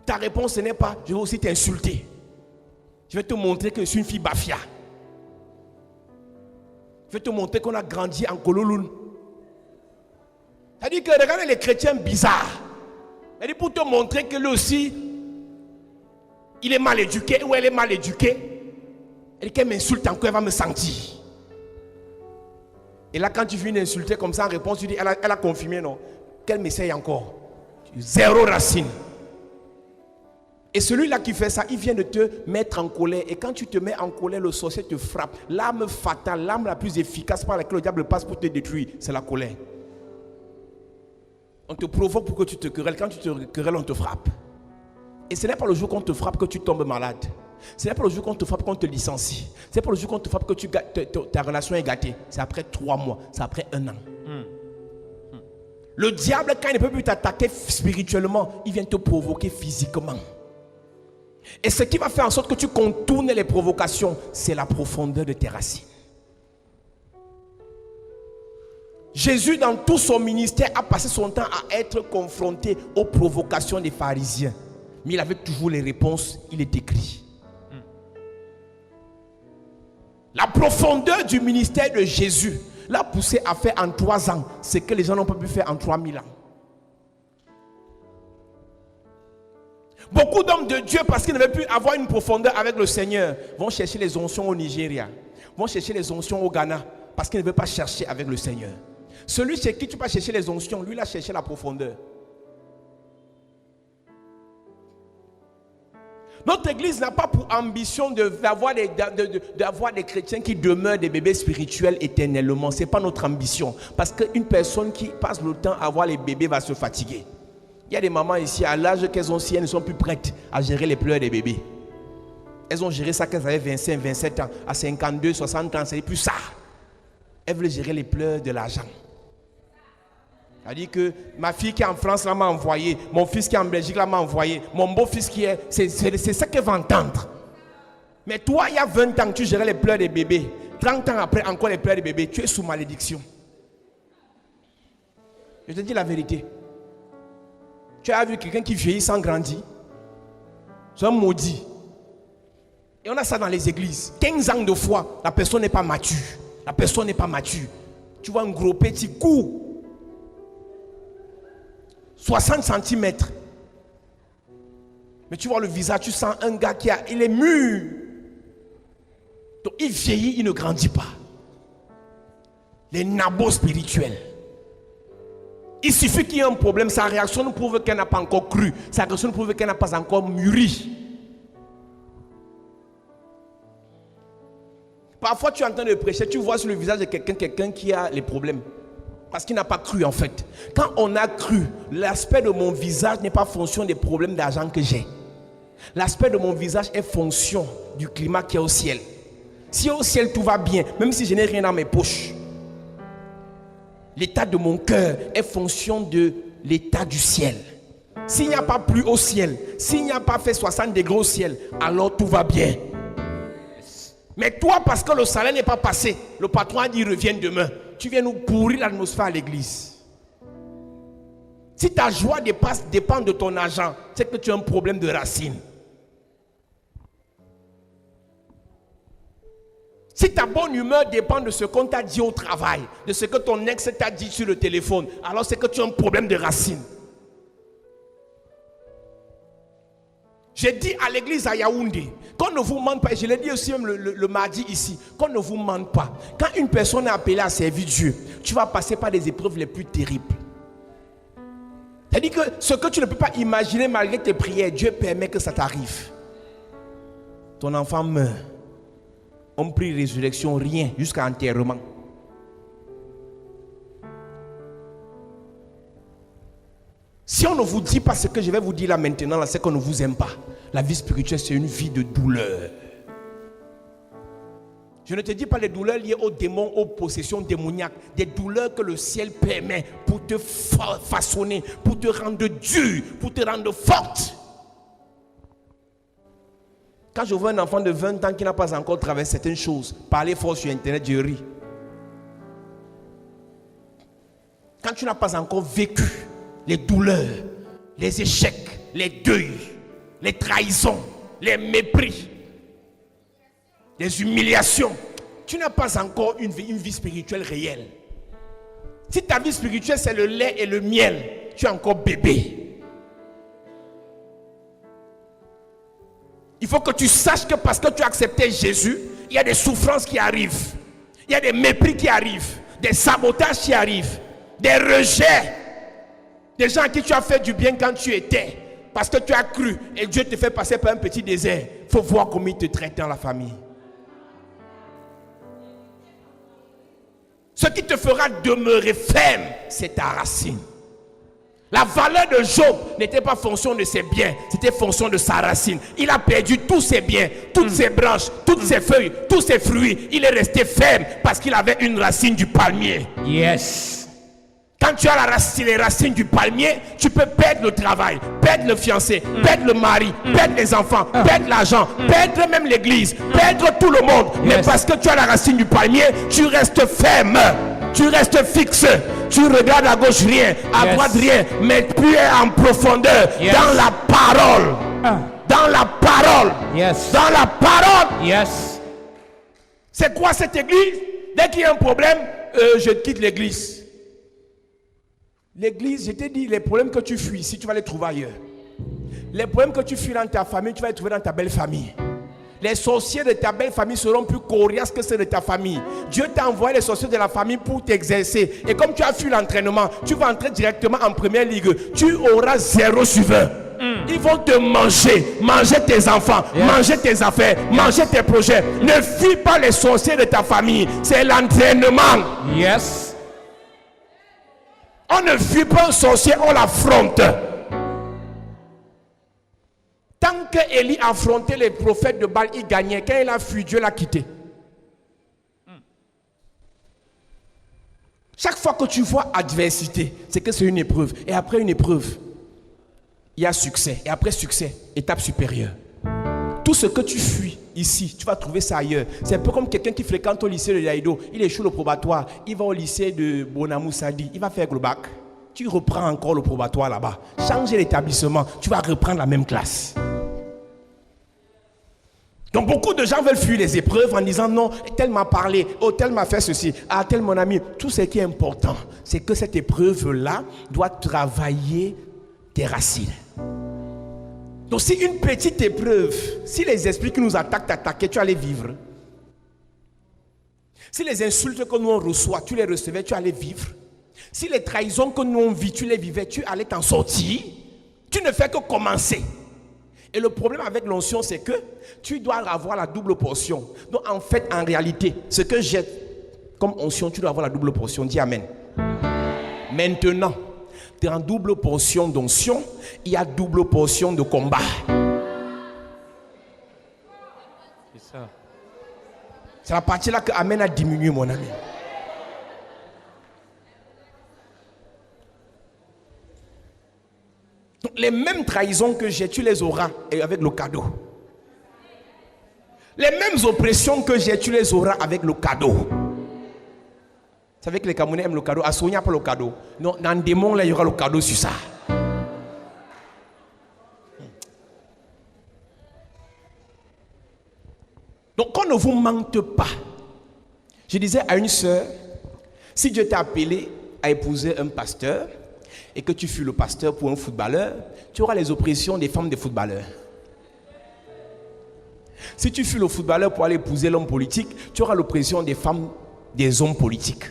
Ta réponse, ce n'est pas je vais aussi t'insulter. Je vais te montrer que je suis une fille bafia. Je vais te montrer qu'on a grandi en Kololoun. C'est-à-dire que regardez les chrétiens bizarres. C'est-à-dire pour te montrer que lui aussi, il est mal éduqué ou elle est mal éduquée. Elle dit qu'elle m'insulte encore, elle va me sentir. Et là, quand tu viens d'insulter comme ça en réponse, tu dis, elle a confirmé, non? Qu'elle m'essaye encore. Zéro racine. Et celui-là qui fait ça, il vient de te mettre en colère. Et quand tu te mets en colère, le sorcier te frappe. L'arme fatale, l'arme la plus efficace par laquelle le diable passe pour te détruire, c'est la colère. On te provoque pour que tu te querelles. Quand tu te querelles, on te frappe. Et ce n'est pas le jour qu'on te frappe que tu tombes malade. Ce n'est pas le jour qu'on te frappe qu'on te licencie. Ce n'est pas le jour qu'on te frappe que ta relation est gâtée. C'est après 3 mois, c'est après 1 an. Le diable, quand il ne peut plus t'attaquer spirituellement, il vient te provoquer physiquement. Et ce qui va faire en sorte que tu contournes les provocations, c'est la profondeur de tes racines. Jésus, dans tout son ministère, a passé son temps à être confronté aux provocations des pharisiens. Mais il avait toujours les réponses, il est écrit. La profondeur du ministère de Jésus l'a poussé à faire en 3 ans ce que les gens n'ont pas pu faire en 3000 ans. Beaucoup d'hommes de Dieu, parce qu'ils ne veulent plus avoir une profondeur avec le Seigneur, vont chercher les onctions au Nigeria, vont chercher les onctions au Ghana, parce qu'ils ne veulent pas chercher avec le Seigneur. Celui chez qui tu vas chercher les onctions, lui, il a cherché la profondeur. Notre église n'a pas pour ambition d'avoir des chrétiens qui demeurent des bébés spirituels éternellement. Ce n'est pas notre ambition. Parce qu'une personne qui passe le temps à avoir les bébés va se fatiguer. Il y a des mamans ici, à l'âge qu'elles ont aussi, elles ne sont plus prêtes à gérer les pleurs des bébés. Elles ont géré ça quand elles avaient 25, 27 ans. À 52, 60 ans, c'est plus ça. Elles veulent gérer les pleurs de l'argent. C'est-à-dire que ma fille qui est en France là m'a envoyé, mon fils qui est en Belgique là m'a envoyé, mon beau-fils qui est... C'est ça qu'elle va entendre. Mais toi, il y a 20 ans, tu gérais les pleurs des bébés. 30 ans après, encore les pleurs des bébés. Tu es sous malédiction. Je te dis la vérité. Tu as vu quelqu'un qui vieillit sans grandir? C'est un maudit. Et on a ça dans les églises. 15 ans de foi, la personne n'est pas mature. La personne n'est pas mature. Tu vois un gros petit coup. 60 cm. Mais tu vois le visage, tu sens un gars il est mûr. Donc il vieillit, il ne grandit pas. Les nabos spirituels. Il suffit qu'il y ait un problème, sa réaction nous prouve qu'elle n'a pas encore cru. Sa réaction nous prouve qu'elle n'a pas encore mûri. Parfois tu es en train de prêcher, tu vois sur le visage de quelqu'un qui a les problèmes. Parce qu'il n'a pas cru en fait. Quand on a cru, l'aspect de mon visage n'est pas fonction des problèmes d'argent que j'ai. L'aspect de mon visage est fonction du climat qui est au ciel. Si au ciel tout va bien, même si je n'ai rien dans mes poches, l'état de mon cœur est fonction de l'état du ciel. S'il n'y a pas plu au ciel, s'il n'y a pas fait 60 degrés au ciel, alors tout va bien. Mais toi, parce que le salaire n'est pas passé, le patron a dit reviens demain. Tu viens nous pourrir l'atmosphère à l'église. Si ta joie dépend de ton argent, c'est que tu as un problème de racine. Si ta bonne humeur dépend de ce qu'on t'a dit au travail, de ce que ton ex t'a dit sur le téléphone, alors c'est que tu as un problème de racine. J'ai dit à l'église à Yaoundé, qu'on ne vous mente pas, et je l'ai dit aussi même le mardi ici, qu'on ne vous mente pas. Quand une personne est appelée à servir Dieu, tu vas passer par des épreuves les plus terribles. C'est-à-dire que ce que tu ne peux pas imaginer malgré tes prières, Dieu permet que ça t'arrive. Ton enfant meurt. On prie résurrection, rien, jusqu'à enterrement. Si on ne vous dit pas ce que je vais vous dire là maintenant, c'est qu'on ne vous aime pas. La vie spirituelle, c'est une vie de douleur. Je ne te dis pas les douleurs liées aux démons, aux possessions démoniaques. Des douleurs que le ciel permet pour te façonner, pour te rendre dur, pour te rendre forte. Quand je vois un enfant de 20 ans qui n'a pas encore traversé certaines choses, parler fort sur Internet, je ris. Quand tu n'as pas encore vécu les douleurs, les échecs, les deuils, les trahisons, les mépris, les humiliations, tu n'as pas encore une vie spirituelle réelle. Si ta vie spirituelle c'est le lait et le miel, tu es encore bébé. Il faut que tu saches que parce que tu as accepté Jésus, il y a des souffrances qui arrivent, il y a des mépris qui arrivent, des sabotages qui arrivent, des rejets, des gens à qui tu as fait du bien quand tu étais, parce que tu as cru et Dieu te fait passer par un petit désert. Il faut voir comment il te traite dans la famille. Ce qui te fera demeurer ferme, c'est ta racine. La valeur de Job n'était pas fonction de ses biens, c'était fonction de sa racine. Il a perdu tous ses biens, toutes ses branches, toutes ses feuilles, tous ses fruits. Il est resté ferme parce qu'il avait une racine du palmier. Yes. Quand tu as les racines du palmier, tu peux perdre le travail, perdre le fiancé, perdre le mari, perdre les enfants, perdre l'argent, perdre même l'église, perdre tout le monde. Mais parce que tu as la racine du palmier, tu restes ferme, tu restes fixe. Tu regardes à gauche rien, à droite rien, mais tu es en profondeur dans la parole. Dans la parole. Dans la parole. Yes. C'est quoi cette église? Dès qu'il y a un problème, je quitte l'église. L'église, je t'ai dit, les problèmes que tu fuis, si tu vas les trouver ailleurs. Les problèmes que tu fuis dans ta famille, tu vas les trouver dans ta belle famille. Les sorciers de ta belle famille seront plus coriaces que ceux de ta famille. Dieu t'a envoyé les sorciers de la famille pour t'exercer. Et comme tu as fui l'entraînement, tu vas entrer directement en première ligue. Tu auras 0 suiveur. Ils vont te manger tes enfants, manger tes affaires, manger tes projets. Ne fuis pas les sorciers de ta famille. C'est l'entraînement. Yes. On ne fuit pas un sorcier, on l'affronte. Tant que Élie affrontait les prophètes de Baal, il gagnait. Quand il a fui, Dieu l'a quitté. Chaque fois que tu vois adversité, c'est que c'est une épreuve. Et après une épreuve, il y a succès. Et après succès, étape supérieure. Tout ce que tu fuis ici, tu vas trouver ça ailleurs. C'est un peu comme quelqu'un qui fréquente au lycée de Yaïdo. Il échoue le probatoire. Il va au lycée de Bonamou Sadi. Il va faire le bac. Tu reprends encore le probatoire là-bas. Changer l'établissement. Tu vas reprendre la même classe. Donc beaucoup de gens veulent fuir les épreuves en disant non, tel m'a parlé, oh tel m'a fait ceci, ah tel mon ami. Tout ce qui est important, c'est que cette épreuve-là doit travailler tes racines. Donc si une petite épreuve, si les esprits qui nous attaquent t'attaquaient, tu allais vivre. Si les insultes que nous on reçoit, tu les recevais, tu allais vivre. Si les trahisons que nous on vit, tu les vivais, tu allais t'en sortir. Tu ne fais que commencer. Et le problème avec l'onction, c'est que tu dois avoir la double portion. Donc en fait, en réalité, ce que j'ai comme onction, tu dois avoir la double portion. Dis amen. Maintenant, tu es en double portion d'onction, il y a double portion de combat. C'est ça. C'est la partie là que Amen a diminué, mon ami. Donc, les mêmes trahisons que j'ai, tu les auras avec le cadeau. Les mêmes oppressions que j'ai, tu les auras avec le cadeau. Vous savez que les Camerounais aiment le cadeau. À Sonia, pas le cadeau. Non, dans le démon, là, il y aura le cadeau sur ça. Donc, qu'on ne vous mente pas. Je disais à une sœur, si Dieu t'a appelé à épouser un pasteur et que tu fus le pasteur pour un footballeur, tu auras les oppressions des femmes des footballeurs. Si tu fus le footballeur pour aller épouser l'homme politique, tu auras l'oppression des femmes des hommes politiques.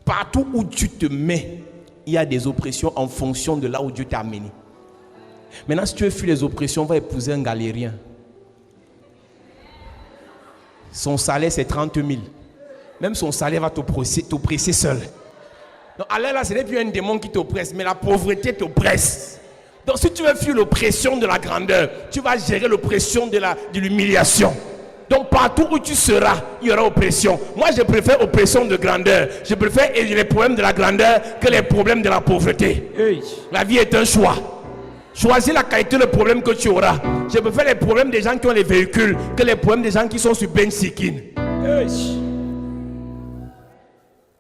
Partout où tu te mets, il y a des oppressions en fonction de là où Dieu t'a amené. Maintenant, si tu veux fuir les oppressions, va épouser un galérien. Son salaire, c'est 30 000. Même son salaire va t'oppresser seul. Donc, alors là, ce n'est plus un démon qui t'oppresse, mais la pauvreté t'oppresse. Donc, si tu veux fuir l'oppression de la grandeur, tu vas gérer l'oppression de l'humiliation. Donc partout où tu seras, il y aura oppression. Moi, je préfère oppression de grandeur. Je préfère les problèmes de la grandeur que les problèmes de la pauvreté. Hey. La vie est un choix. Choisis la qualité de problème que tu auras. Je préfère les problèmes des gens qui ont les véhicules que les problèmes des gens qui sont sur Ben Sikin. Hey.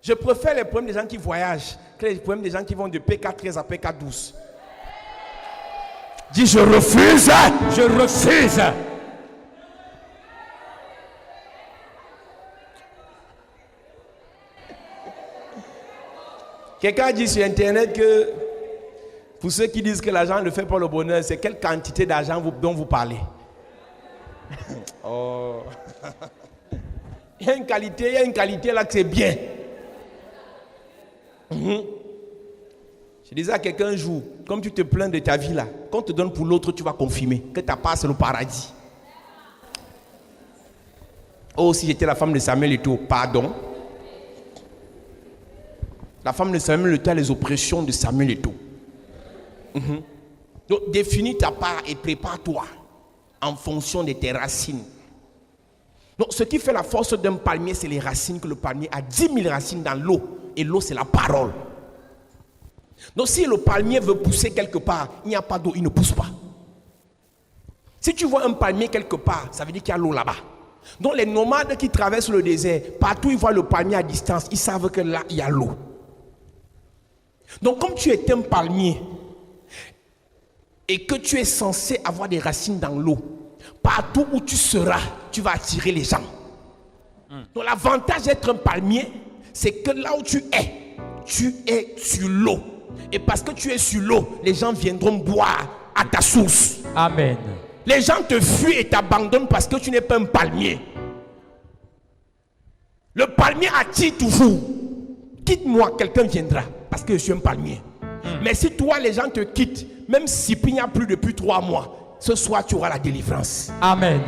Je préfère les problèmes des gens qui voyagent que les problèmes des gens qui vont de PK13 à PK12. Dis, je refuse. Je refuse. Quelqu'un a dit sur Internet que pour ceux qui disent que l'argent ne fait pas le bonheur, c'est quelle quantité d'argent dont vous parlez? Oh. Il y a une qualité là que c'est bien. Je disais à quelqu'un un jour, comme tu te plains de ta vie là, quand on te donne pour l'autre, tu vas confirmer que ta part c'est le paradis. Oh, si j'étais la femme de Samuel Eto'o, pardon. La femme de Samuel Eto'o a les oppressions de Samuel Eto'o. Donc définis ta part et prépare-toi en fonction de tes racines. Donc ce qui fait la force d'un palmier, c'est les racines, que le palmier a 10 000 racines dans l'eau. Et l'eau, c'est la parole. Donc si le palmier veut pousser quelque part, il n'y a pas d'eau, il ne pousse pas. Si tu vois un palmier quelque part, ça veut dire qu'il y a l'eau là-bas. Donc les nomades qui traversent le désert, partout ils voient le palmier à distance, ils savent que là, il y a l'eau. Donc comme tu es un palmier et que tu es censé avoir des racines dans l'eau, partout où tu seras, tu vas attirer les gens. Donc l'avantage d'être un palmier, c'est que là où tu es sur l'eau. Et parce que tu es sur l'eau, les gens viendront boire à ta source. Amen. Les gens te fuient et t'abandonnent parce que tu n'es pas un palmier. Le palmier attire toujours. Quitte-moi, quelqu'un viendra parce que je suis un palmier. Mais si toi, les gens te quittent, même si il n'y a plus depuis 3 mois, ce soir, tu auras la délivrance. Amen.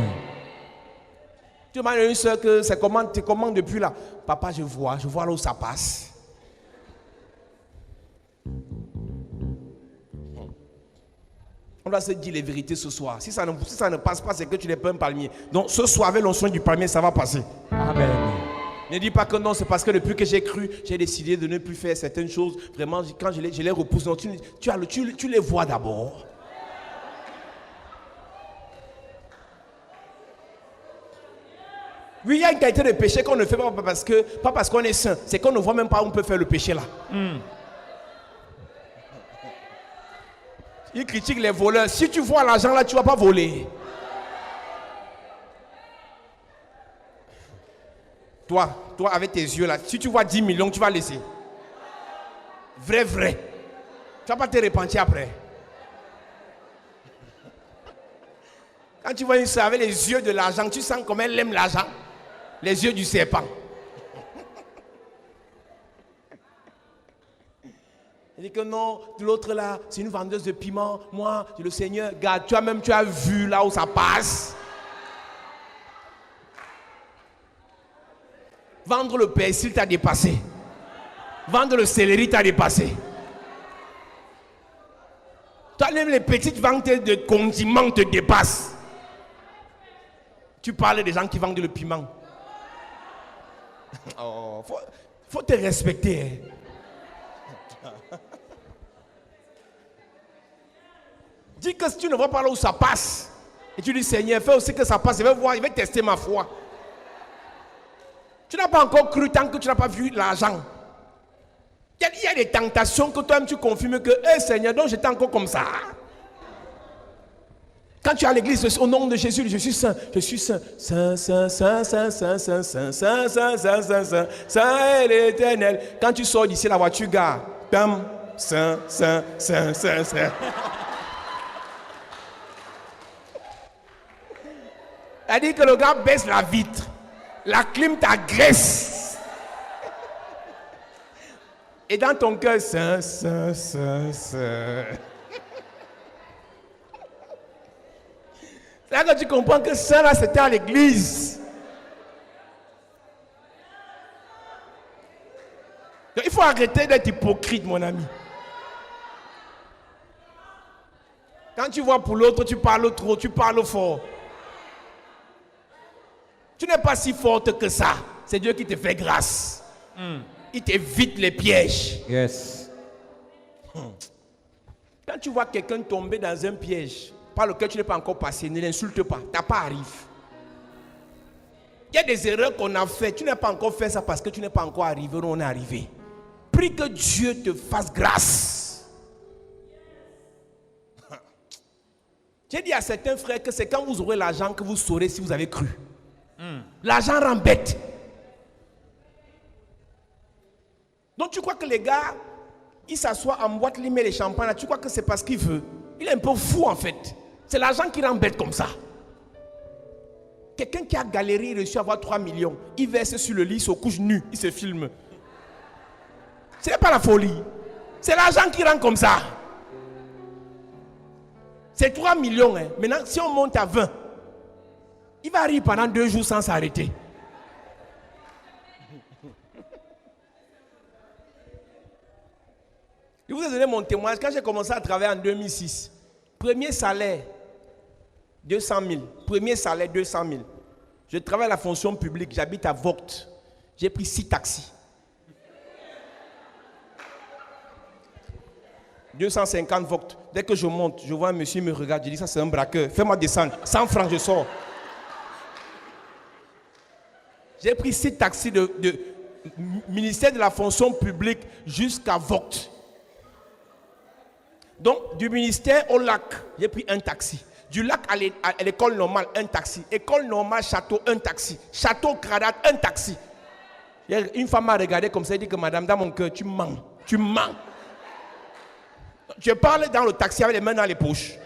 Tu demandes à une soeur que c'est comment depuis là. Papa, je vois là où ça passe. On doit se dire les vérités ce soir. Si ça ne passe pas, c'est que tu n'es pas un palmier. Donc ce soir, avec l'onction du palmier, ça va passer. Amen. Ne dis pas que non, c'est parce que depuis que j'ai cru, j'ai décidé de ne plus faire certaines choses. Vraiment, quand je les repousse, non, tu les vois d'abord. Oui, il y a une qualité de péché qu'on ne fait pas parce qu'on est saint. C'est qu'on ne voit même pas où on peut faire le péché là. Il critique les voleurs. Si tu vois l'argent là, tu ne vas pas voler. Toi, avec tes yeux là, si tu vois 10 millions, tu vas laisser. Vrai. Tu ne vas pas te repentir après. Quand tu vois une soeur avec les yeux de l'argent, tu sens comment elle aime l'argent. Les yeux du serpent. Elle dit que non, de l'autre là, c'est une vendeuse de piment. Moi, le Seigneur, garde, tu as vu là où ça passe. Vendre le persil t'a dépassé. Vendre le céleri t'a dépassé. Toi, même les petites ventes de condiments te dépassent. Tu parles des gens qui vendent le piment. Oh, faut te respecter. Dis que si tu ne vois pas là où ça passe, et tu dis Seigneur, fais aussi que ça passe, je vais voir, je vais tester ma foi. Tu n'as pas encore cru tant que tu n'as pas vu l'argent. Il y a des tentations que toi-même tu confirmes que, Seigneur, donc j'étais encore comme ça. Quand tu es à l'église, au nom de Jésus, je suis saint, je suis saint, saint, saint, saint, saint, saint, saint, saint, saint, saint, saint, saint, saint, saint est l'Éternel. Quand tu sors d'ici, la voiture gare, pam, saint, saint, saint, saint, saint. C'est-à-dire que le gars baisse la vitre, la clim t'agresse. Et dans ton cœur, saint, saint, saint, saint. C'est là que tu comprends que ça là c'était à l'église. Donc, il faut arrêter d'être hypocrite, mon ami. Quand tu vois pour l'autre, tu parles trop, tu parles fort. Tu n'es pas si forte que ça. C'est Dieu qui te fait grâce. Il t'évite les pièges. Yes. Quand tu vois quelqu'un tomber dans un piège par lequel tu n'es pas encore passé, ne l'insulte pas. Ta part arrive. Il y a des erreurs qu'on a faites. Tu n'as pas encore fait ça parce que tu n'es pas encore arrivé. Nous, on est arrivé. Prie que Dieu te fasse grâce. J'ai dit à certains frères que c'est quand vous aurez l'argent que vous saurez si vous avez cru. L'argent rend bête. Donc tu crois que les gars, ils s'assoient en boîte, ils mettent les champagnes là, tu crois que c'est parce qu'il veut. Il est un peu fou en fait. C'est l'argent qui rend bête comme ça. Quelqu'un qui a galéré, il réussit à avoir 3 millions. Il verse sur le lit, il se couche nu, il se filme. Ce n'est pas la folie. C'est l'argent qui rend comme ça. C'est 3 millions. Hein. Maintenant, si on monte à 20, il va rire pendant 2 jours sans s'arrêter. Je vous ai donné mon témoignage. Quand j'ai commencé à travailler en 2006, premier salaire, 200 000. Premier salaire, 200 000. Je travaille à la fonction publique. J'habite à Vogt. J'ai pris 6 taxis. 250 Vogt. Dès que je monte, je vois un monsieur me regarde. Je dis, ça c'est un braqueur. Fais-moi descendre. 100 francs, je sors. J'ai pris 6 taxis de ministère de la fonction publique jusqu'à Vogt. Donc, du ministère au lac, j'ai pris un taxi. Du lac à l'école normale, un taxi. École normale, château, un taxi. Château, Cradat, un taxi. Une femme m'a regardé comme ça, elle dit que madame, dans mon cœur, tu mens. Tu mens. Je parle dans le taxi avec les mains dans les poches.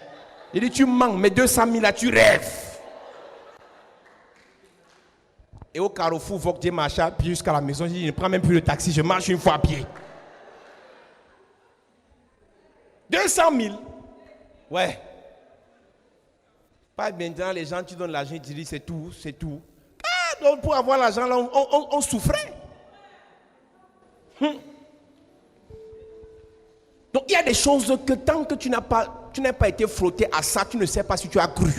Il dit, tu mens, mais 200 000 là, tu rêves. Et au carrefour, il faut que tu marches à pied jusqu'à la maison. Je dis, je ne prends même plus le taxi, je marche une fois à pied. 200 000. Ouais. Pas maintenant, les gens, tu donnes l'argent, tu dis c'est tout, c'est tout. Ah, donc pour avoir l'argent, là, on souffrait. Donc il y a des choses que tant que tu n'as pas été frotté à ça, tu ne sais pas si tu as cru.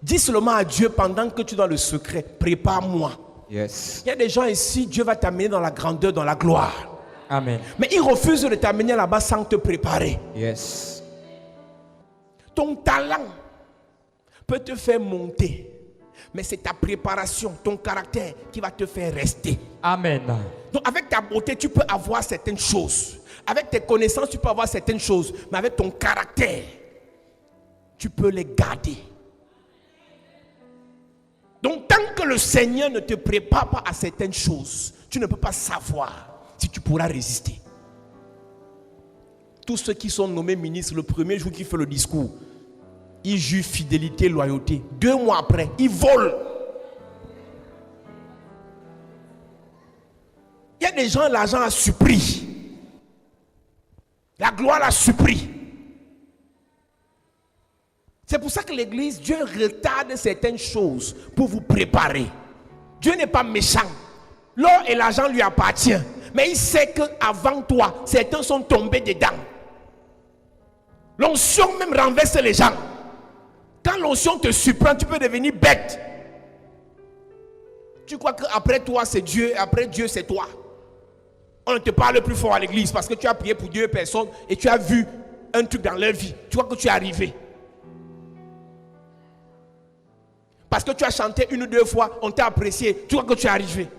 Dis seulement à Dieu pendant que tu es dans le secret, prépare-moi. Yes. Il y a des gens ici, Dieu va t'amener dans la grandeur, dans la gloire. Amen. Mais il refuse de t'amener là-bas sans te préparer. Yes. Ton talent peut te faire monter, mais c'est ta préparation, ton caractère qui va te faire rester. Amen. Donc avec ta beauté, tu peux avoir certaines choses. Avec tes connaissances, tu peux avoir certaines choses. Mais avec ton caractère, tu peux les garder. Donc tant que le Seigneur ne te prépare pas à certaines choses, tu ne peux pas savoir si tu pourras résister. Tous ceux qui sont nommés ministres, le premier jour qu'ils font le discours, ils jurent fidélité, loyauté. 2 mois après, ils volent. Il y a des gens, l'argent a surpris. La gloire a surpris. C'est pour ça que l'église, Dieu retarde certaines choses pour vous préparer. Dieu n'est pas méchant. L'or et l'argent lui appartiennent. Mais il sait qu'avant toi, certains sont tombés dedans. L'onction même renverse les gens. Quand l'onction te surprend, tu peux devenir bête. Tu crois qu'après toi, c'est Dieu, après Dieu, c'est toi. On ne te parle plus fort à l'église parce que tu as prié pour 2 personnes et tu as vu un truc dans leur vie. Tu crois que tu es arrivé. Parce que tu as chanté 1 ou 2 fois, on t'a apprécié. Tu crois que tu es arrivé.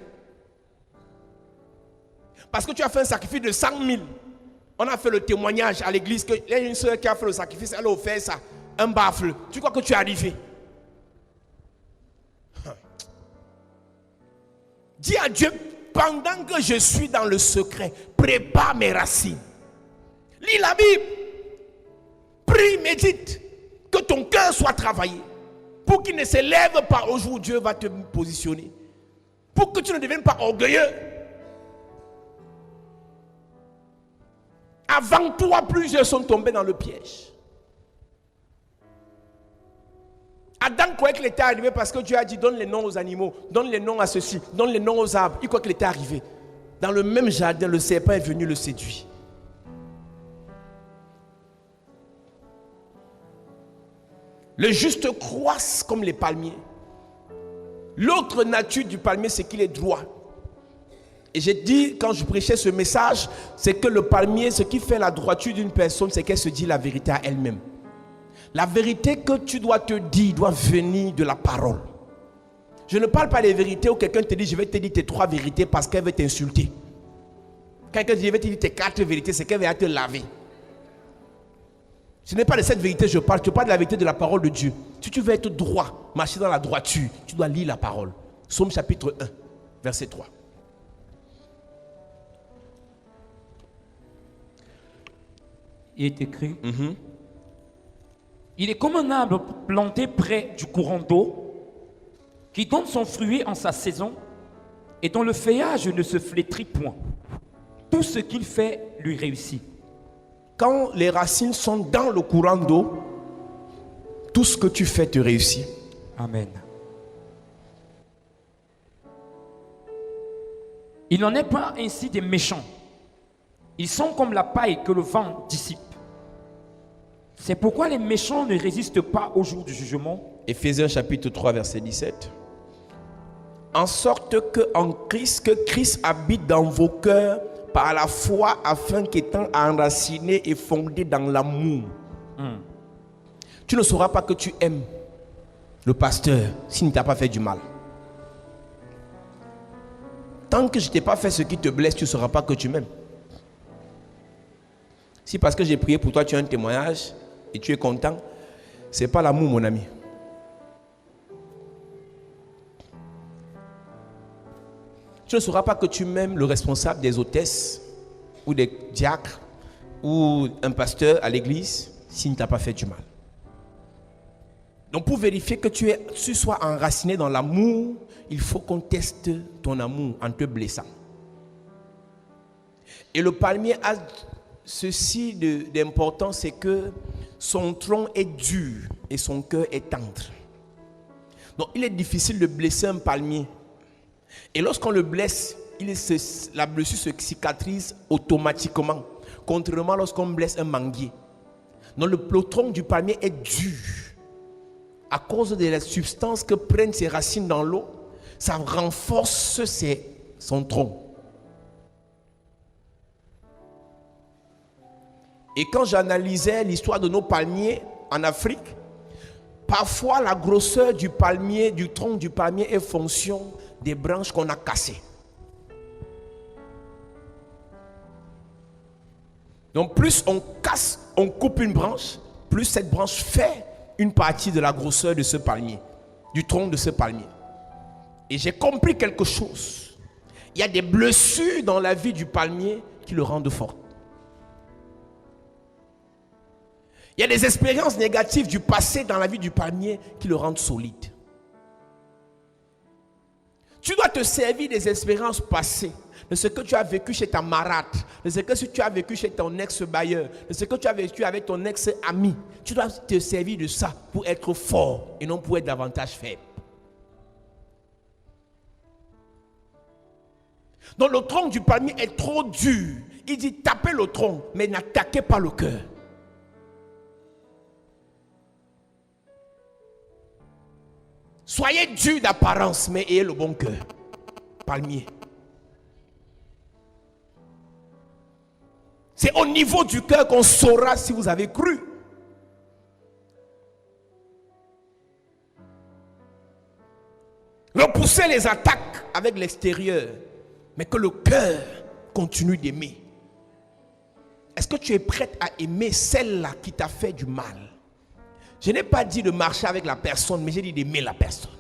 Parce que tu as fait un sacrifice de 100 000. On a fait le témoignage à l'église qu'il y a une soeur qui a fait le sacrifice, elle a offert ça, un baffle. Tu crois que tu es arrivé. Dis à Dieu, pendant que je suis dans le secret, prépare mes racines. Lis la Bible. Prie, médite. Que ton cœur soit travaillé. Pour qu'il ne s'élève pas au jour où Dieu va te positionner. Pour que tu ne deviennes pas orgueilleux. Avant toi, plusieurs sont tombés dans le piège. Adam croyait que l'état arrivé parce que Dieu a dit donne les noms aux animaux, donne les noms à ceci, donne les noms aux arbres. Il croit que l'état arrivé. Dans le même jardin, le serpent est venu le séduire. Le juste croisse comme les palmiers. L'autre nature du palmier, c'est qu'il est droit. Et j'ai dit, quand je prêchais ce message, c'est que le palmier, ce qui fait la droiture d'une personne, c'est qu'elle se dit la vérité à elle-même. La vérité que tu dois te dire doit venir de la parole. Je ne parle pas des vérités où quelqu'un te dit, je vais te dire tes 3 vérités parce qu'elle veut t'insulter. Quelqu'un te dit, je vais te dire tes 4 vérités, c'est qu'elle va te laver. Ce n'est pas de cette vérité que je parle de la vérité de la parole de Dieu. Si tu veux être droit, marcher dans la droiture, tu dois lire la parole. Psaume chapitre 1, verset 3. Il est écrit, il est comme un arbre planté près du courant d'eau, qui donne son fruit en sa saison, et dont le feuillage ne se flétrit point. Tout ce qu'il fait lui réussit. Quand les racines sont dans le courant d'eau, tout ce que tu fais te réussit. Amen. Il n'en est pas ainsi des méchants. Ils sont comme la paille que le vent dissipe. C'est pourquoi les méchants ne résistent pas au jour du jugement. Éphésiens chapitre 3, verset 17. En sorte que Christ habite dans vos cœurs par la foi, afin qu'étant enraciné et fondé dans l'amour. Tu ne sauras pas que tu aimes le pasteur s'il ne t'a pas fait du mal. Tant que je ne t'ai pas fait ce qui te blesse, tu ne sauras pas que tu m'aimes. Si parce que j'ai prié pour toi, tu as un témoignage et tu es content, ce n'est pas l'amour, mon ami. Tu ne sauras pas que tu m'aimes le responsable des hôtesses ou des diacres ou un pasteur à l'église s'il ne t'a pas fait du mal. Donc pour vérifier que tu sois enraciné dans l'amour, il faut qu'on teste ton amour en te blessant. Et le palmier a ceci d'important, c'est que son tronc est dur et son cœur est tendre. Donc il est difficile de blesser un palmier. Et lorsqu'on le blesse, la blessure se cicatrise automatiquement. Contrairement lorsqu'on blesse un manguier. Donc le tronc du palmier est dur. À cause de la substance que prennent ses racines dans l'eau, ça renforce son tronc. Et quand j'analysais l'histoire de nos palmiers en Afrique, parfois la grosseur du palmier, du tronc du palmier est fonction des branches qu'on a cassées. Donc plus on coupe une branche, plus cette branche fait une partie de la grosseur de ce palmier, du tronc de ce palmier. Et j'ai compris quelque chose. Il y a des blessures dans la vie du palmier qui le rendent fort. Il y a des expériences négatives du passé dans la vie du palmier qui le rendent solide. Tu dois te servir des expériences passées, de ce que tu as vécu chez ta marade, de ce que tu as vécu chez ton ex-bailleur, de ce que tu as vécu avec ton ex-ami. Tu dois te servir de ça pour être fort et non pour être davantage faible. Donc le tronc du palmier est trop dur. Il dit tapez le tronc, mais n'attaquez pas le cœur. Soyez dur d'apparence, mais ayez le bon cœur. Palmier. C'est au niveau du cœur qu'on saura si vous avez cru. Repoussez les attaques avec l'extérieur, mais que le cœur continue d'aimer. Est-ce que tu es prête à aimer celle-là qui t'a fait du mal? Je n'ai pas dit de marcher avec la personne, mais j'ai dit d'aimer la personne.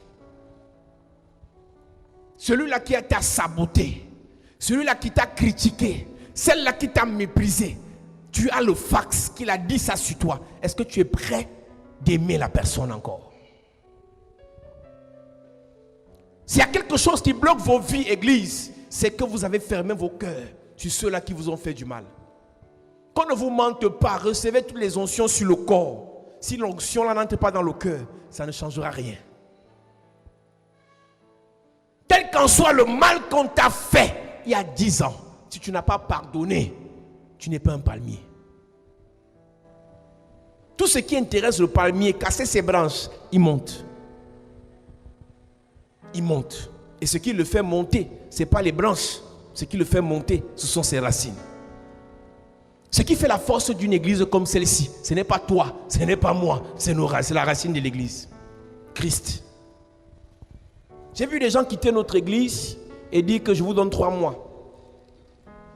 Celui-là qui t'a saboté, celui-là qui t'a critiqué, celle-là qui t'a méprisé, tu as le fax qu'il a dit ça sur toi. Est-ce que tu es prêt d'aimer la personne encore? S'il y a quelque chose qui bloque vos vies, église, c'est que vous avez fermé vos cœurs sur ceux-là qui vous ont fait du mal. Qu'on ne vous mente pas, recevez toutes les onctions sur le corps. Si l'onction là n'entre pas dans le cœur, ça ne changera rien. Quel qu'en soit le mal qu'on t'a fait il y a 10 ans, si tu n'as pas pardonné, tu n'es pas un palmier. Tout ce qui intéresse le palmier, casser ses branches, il monte. il monte. Et ce qui le fait monter, ce n'est pas les branches. Ce qui le fait monter, ce sont ses racines. Ce qui fait la force d'une église comme celle-ci, ce n'est pas toi, ce n'est pas moi, c'est la racine de l'église. Christ. J'ai vu des gens quitter notre église et dire que je vous donne 3 mois.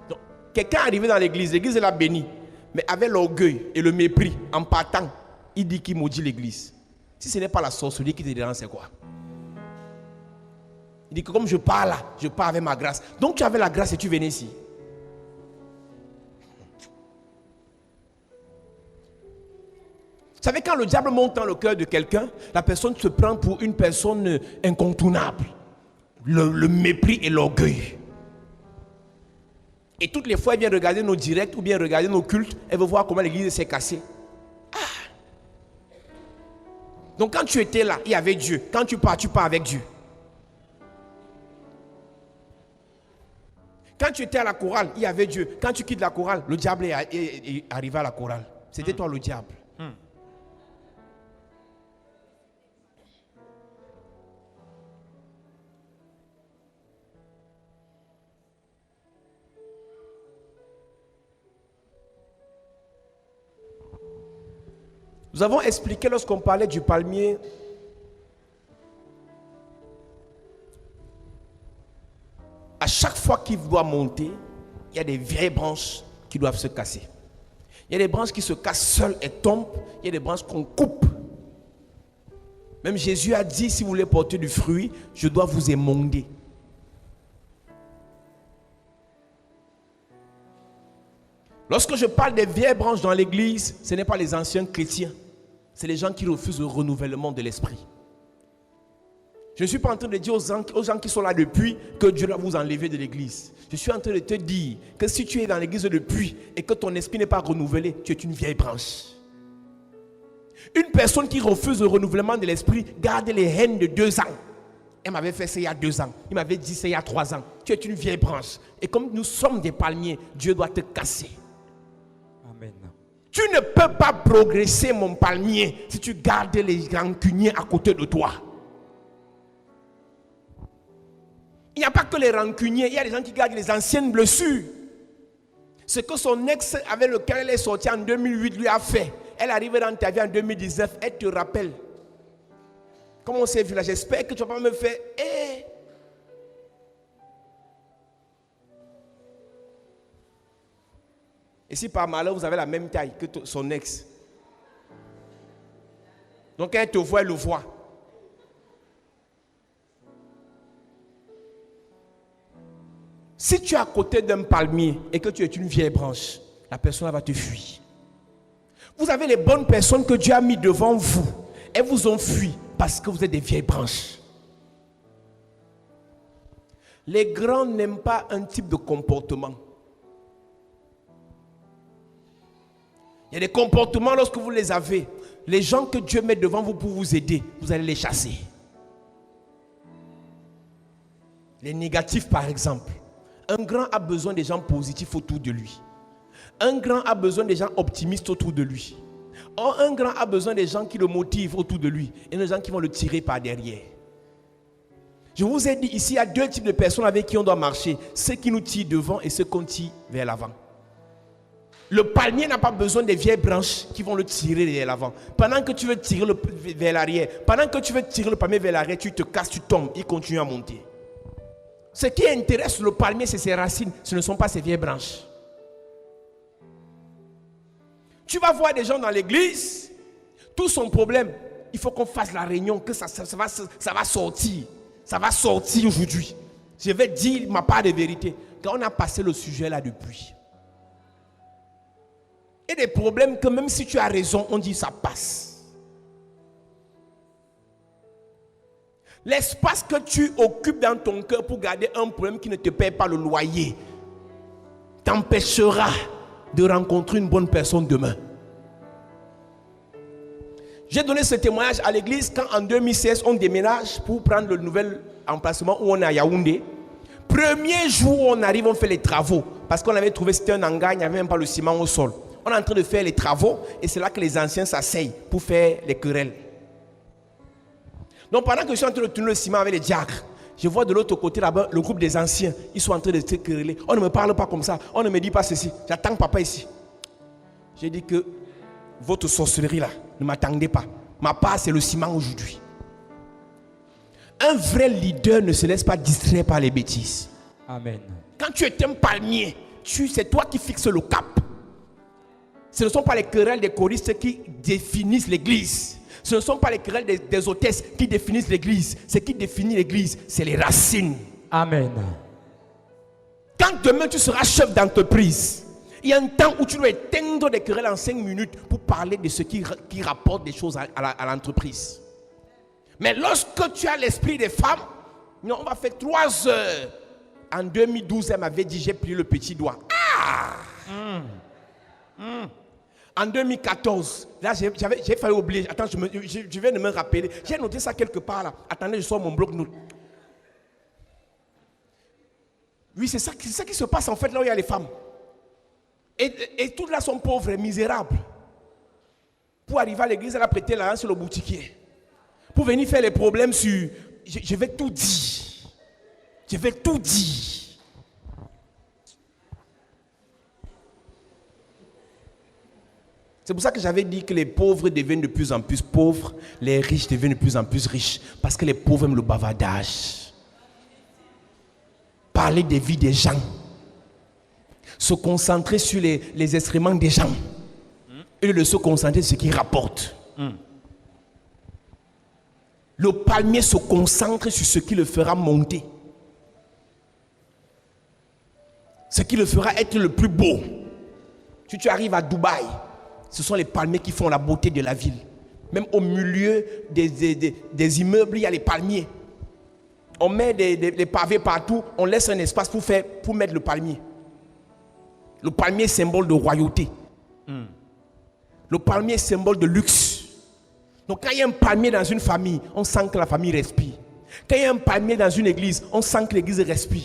Donc, quelqu'un est arrivé dans l'église l'a béni, mais avec l'orgueil et le mépris, en partant, il dit qu'il maudit l'église. Si ce n'est pas la sorcellerie qui te dérange, c'est quoi? Il dit que comme je pars là, je pars avec ma grâce. Donc tu avais la grâce et tu venais ici. Vous savez, quand le diable monte dans le cœur de quelqu'un, la personne se prend pour une personne incontournable. Le mépris et l'orgueil. Et toutes les fois, elle vient regarder nos directs ou bien regarder nos cultes, elle veut voir comment l'église s'est cassée. Donc quand tu étais là, il y avait Dieu. Quand tu pars avec Dieu. Quand tu étais à la chorale, il y avait Dieu. Quand tu quittes la chorale, le diable est arrivé à la chorale. C'était toi le diable. Nous avons expliqué lorsqu'on parlait du palmier. À chaque fois qu'il doit monter, il y a des vieilles branches qui doivent se casser. Il y a des branches qui se cassent seules et tombent. Il y a des branches qu'on coupe. Même Jésus a dit, si vous voulez porter du fruit, je dois vous émonder. Lorsque je parle des vieilles branches dans l'église, ce n'est pas les anciens chrétiens. C'est les gens qui refusent le renouvellement de l'esprit. Je ne suis pas en train de dire aux gens qui sont là depuis que Dieu va vous enlever de l'église. Je suis en train de te dire que si tu es dans l'église depuis et que ton esprit n'est pas renouvelé, tu es une vieille branche. Une personne qui refuse le renouvellement de l'esprit garde les haines de 2 ans. Elle m'avait fait ça il y a 2 ans. Il m'avait dit ça il y a 3 ans. Tu es une vieille branche. Et comme nous sommes des palmiers, Dieu doit te casser. Amen. Tu ne peux pas progresser, mon palmier, si tu gardes les rancuniers à côté de toi. Il n'y a pas que les rancuniers, il y a des gens qui gardent les anciennes blessures. Ce que son ex avec lequel elle est sortie en 2008 lui a fait. Elle arrive dans ta vie en 2019, elle te rappelle. Comme on s'est vu là, j'espère que tu ne vas pas me faire. Et si par malheur vous avez la même taille que son ex, donc elle te voit, elle le voit. Si tu es à côté d'un palmier et que tu es une vieille branche, la personne va te fuir. Vous avez les bonnes personnes que Dieu a mis devant vous. Elles vous ont fui parce que vous êtes des vieilles branches. Les grands n'aiment pas un type de comportement. Il y a des comportements lorsque vous les avez. Les gens que Dieu met devant vous pour vous aider, vous allez les chasser. Les négatifs par exemple. Un grand a besoin des gens positifs autour de lui. Un grand a besoin des gens optimistes autour de lui. Or, un grand a besoin des gens qui le motivent autour de lui et des gens qui vont le tirer par derrière. Je vous ai dit ici, il y a 2 types de personnes avec qui on doit marcher. Ceux qui nous tirent devant et ceux qu'on tire vers l'avant. Le palmier n'a pas besoin des vieilles branches qui vont le tirer vers l'avant. Pendant que tu veux tirer vers l'arrière, pendant que tu veux tirer le palmier vers l'arrière, tu te casses, tu tombes, il continue à monter. Ce qui intéresse le palmier, c'est ses racines, ce ne sont pas ses vieilles branches. Tu vas voir des gens dans l'église, tout son problème, il faut qu'on fasse la réunion, que ça va sortir. Ça va sortir aujourd'hui. Je vais dire ma part de vérité. Quand on a passé le sujet là depuis. Et des problèmes que même si tu as raison, on dit ça passe. L'espace que tu occupes dans ton cœur pour garder un problème qui ne te paie pas le loyer t'empêchera de rencontrer une bonne personne demain. J'ai donné ce témoignage à l'église quand en 2016 on déménage pour prendre le nouvel emplacement où on est à Yaoundé. Premier jour où on arrive, on fait les travaux parce qu'on avait trouvé c'était un hangar, il n'y avait même pas le ciment au sol. On est en train de faire les travaux et c'est là que les anciens s'asseyent pour faire les querelles. Donc pendant que je suis en train de tourner le ciment avec les diacres, je vois de l'autre côté là-bas le groupe des anciens. Ils sont en train de se quereller. On ne me parle pas comme ça. On ne me dit pas ceci. J'attends papa ici. J'ai dit que votre sorcellerie là, ne m'attendez pas. Ma part, c'est le ciment aujourd'hui. Un vrai leader ne se laisse pas distraire par les bêtises. Amen. Quand tu es un palmier, c'est toi qui fixes le cap. Ce ne sont pas les querelles des choristes qui définissent l'église. Ce ne sont pas les querelles des hôtesses qui définissent l'église. Ce qui définit l'église, c'est les racines. Amen. Quand demain tu seras chef d'entreprise, il y a un temps où tu dois éteindre des querelles en 5 minutes pour parler de ce qui rapporte des choses à l'entreprise. Mais lorsque tu as l'esprit des femmes, on va faire 3 heures. En 2012, elle m'avait dit, j'ai plié le petit doigt. En 2014, là, j'ai failli oublier. Attends, je viens de me rappeler. J'ai noté ça quelque part là. Attendez, je sors mon bloc-notes. Oui, c'est ça qui se passe en fait là où il y a les femmes. Et toutes là sont pauvres et misérables. Pour arriver à l'église, elle a prêté l'argent sur le boutiquier. Pour venir faire les problèmes sur... Je vais tout dire. Je vais tout dire. C'est pour ça que j'avais dit que les pauvres deviennent de plus en plus pauvres, les riches deviennent de plus en plus riches, parce que les pauvres aiment le bavardage. Parler des vies des gens. Se concentrer sur les excréments des gens. Et de se concentrer sur ce qu'ils rapportent. Le palmier se concentre sur ce qui le fera monter. Ce qui le fera être le plus beau. Si tu arrives à Dubaï, ce sont les palmiers qui font la beauté de la ville. Même au milieu des immeubles, il y a les palmiers. On met des pavés partout, on laisse un espace pour mettre le palmier. Le palmier est symbole de royauté. Le palmier est symbole de luxe. Donc quand il y a un palmier dans une famille, on sent que la famille respire. Quand il y a un palmier dans une église, on sent que l'église respire.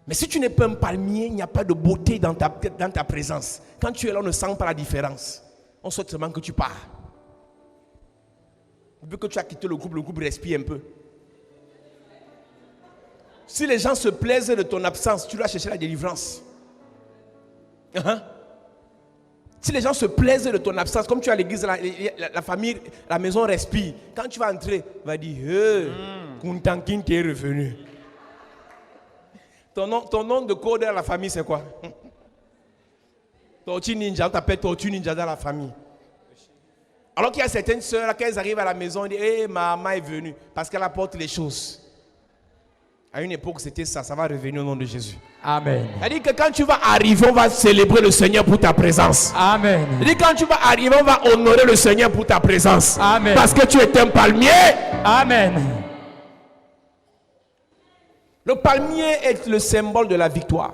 Mais si tu n'es pas un palmier, il n'y a pas de beauté dans ta présence. Quand tu es là, on ne sent pas la différence. On souhaite seulement que tu pars. Depuis que tu as quitté le groupe respire un peu. Si les gens se plaisent de ton absence, tu dois chercher la délivrance. Si les gens se plaisent de ton absence, comme tu es à l'église, la famille, la maison respire. Quand tu vas entrer, va dire, Kuntankin, tu es revenu. Ton nom de code dans la famille, c'est quoi? Tortue Ninja, on t'appelle Tortue Ninja dans la famille. Alors qu'il y a certaines sœurs, quand elles arrivent à la maison, elles disent, hey, maman est venue, parce qu'elle apporte les choses. À une époque, c'était ça, ça va revenir au nom de Jésus. Amen. C'est-à-dire que quand tu vas arriver, on va célébrer le Seigneur pour ta présence. Amen. C'est-à-dire que quand tu vas arriver, on va honorer le Seigneur pour ta présence. Amen. Parce que tu es un palmier. Amen. Le palmier est le symbole de la victoire.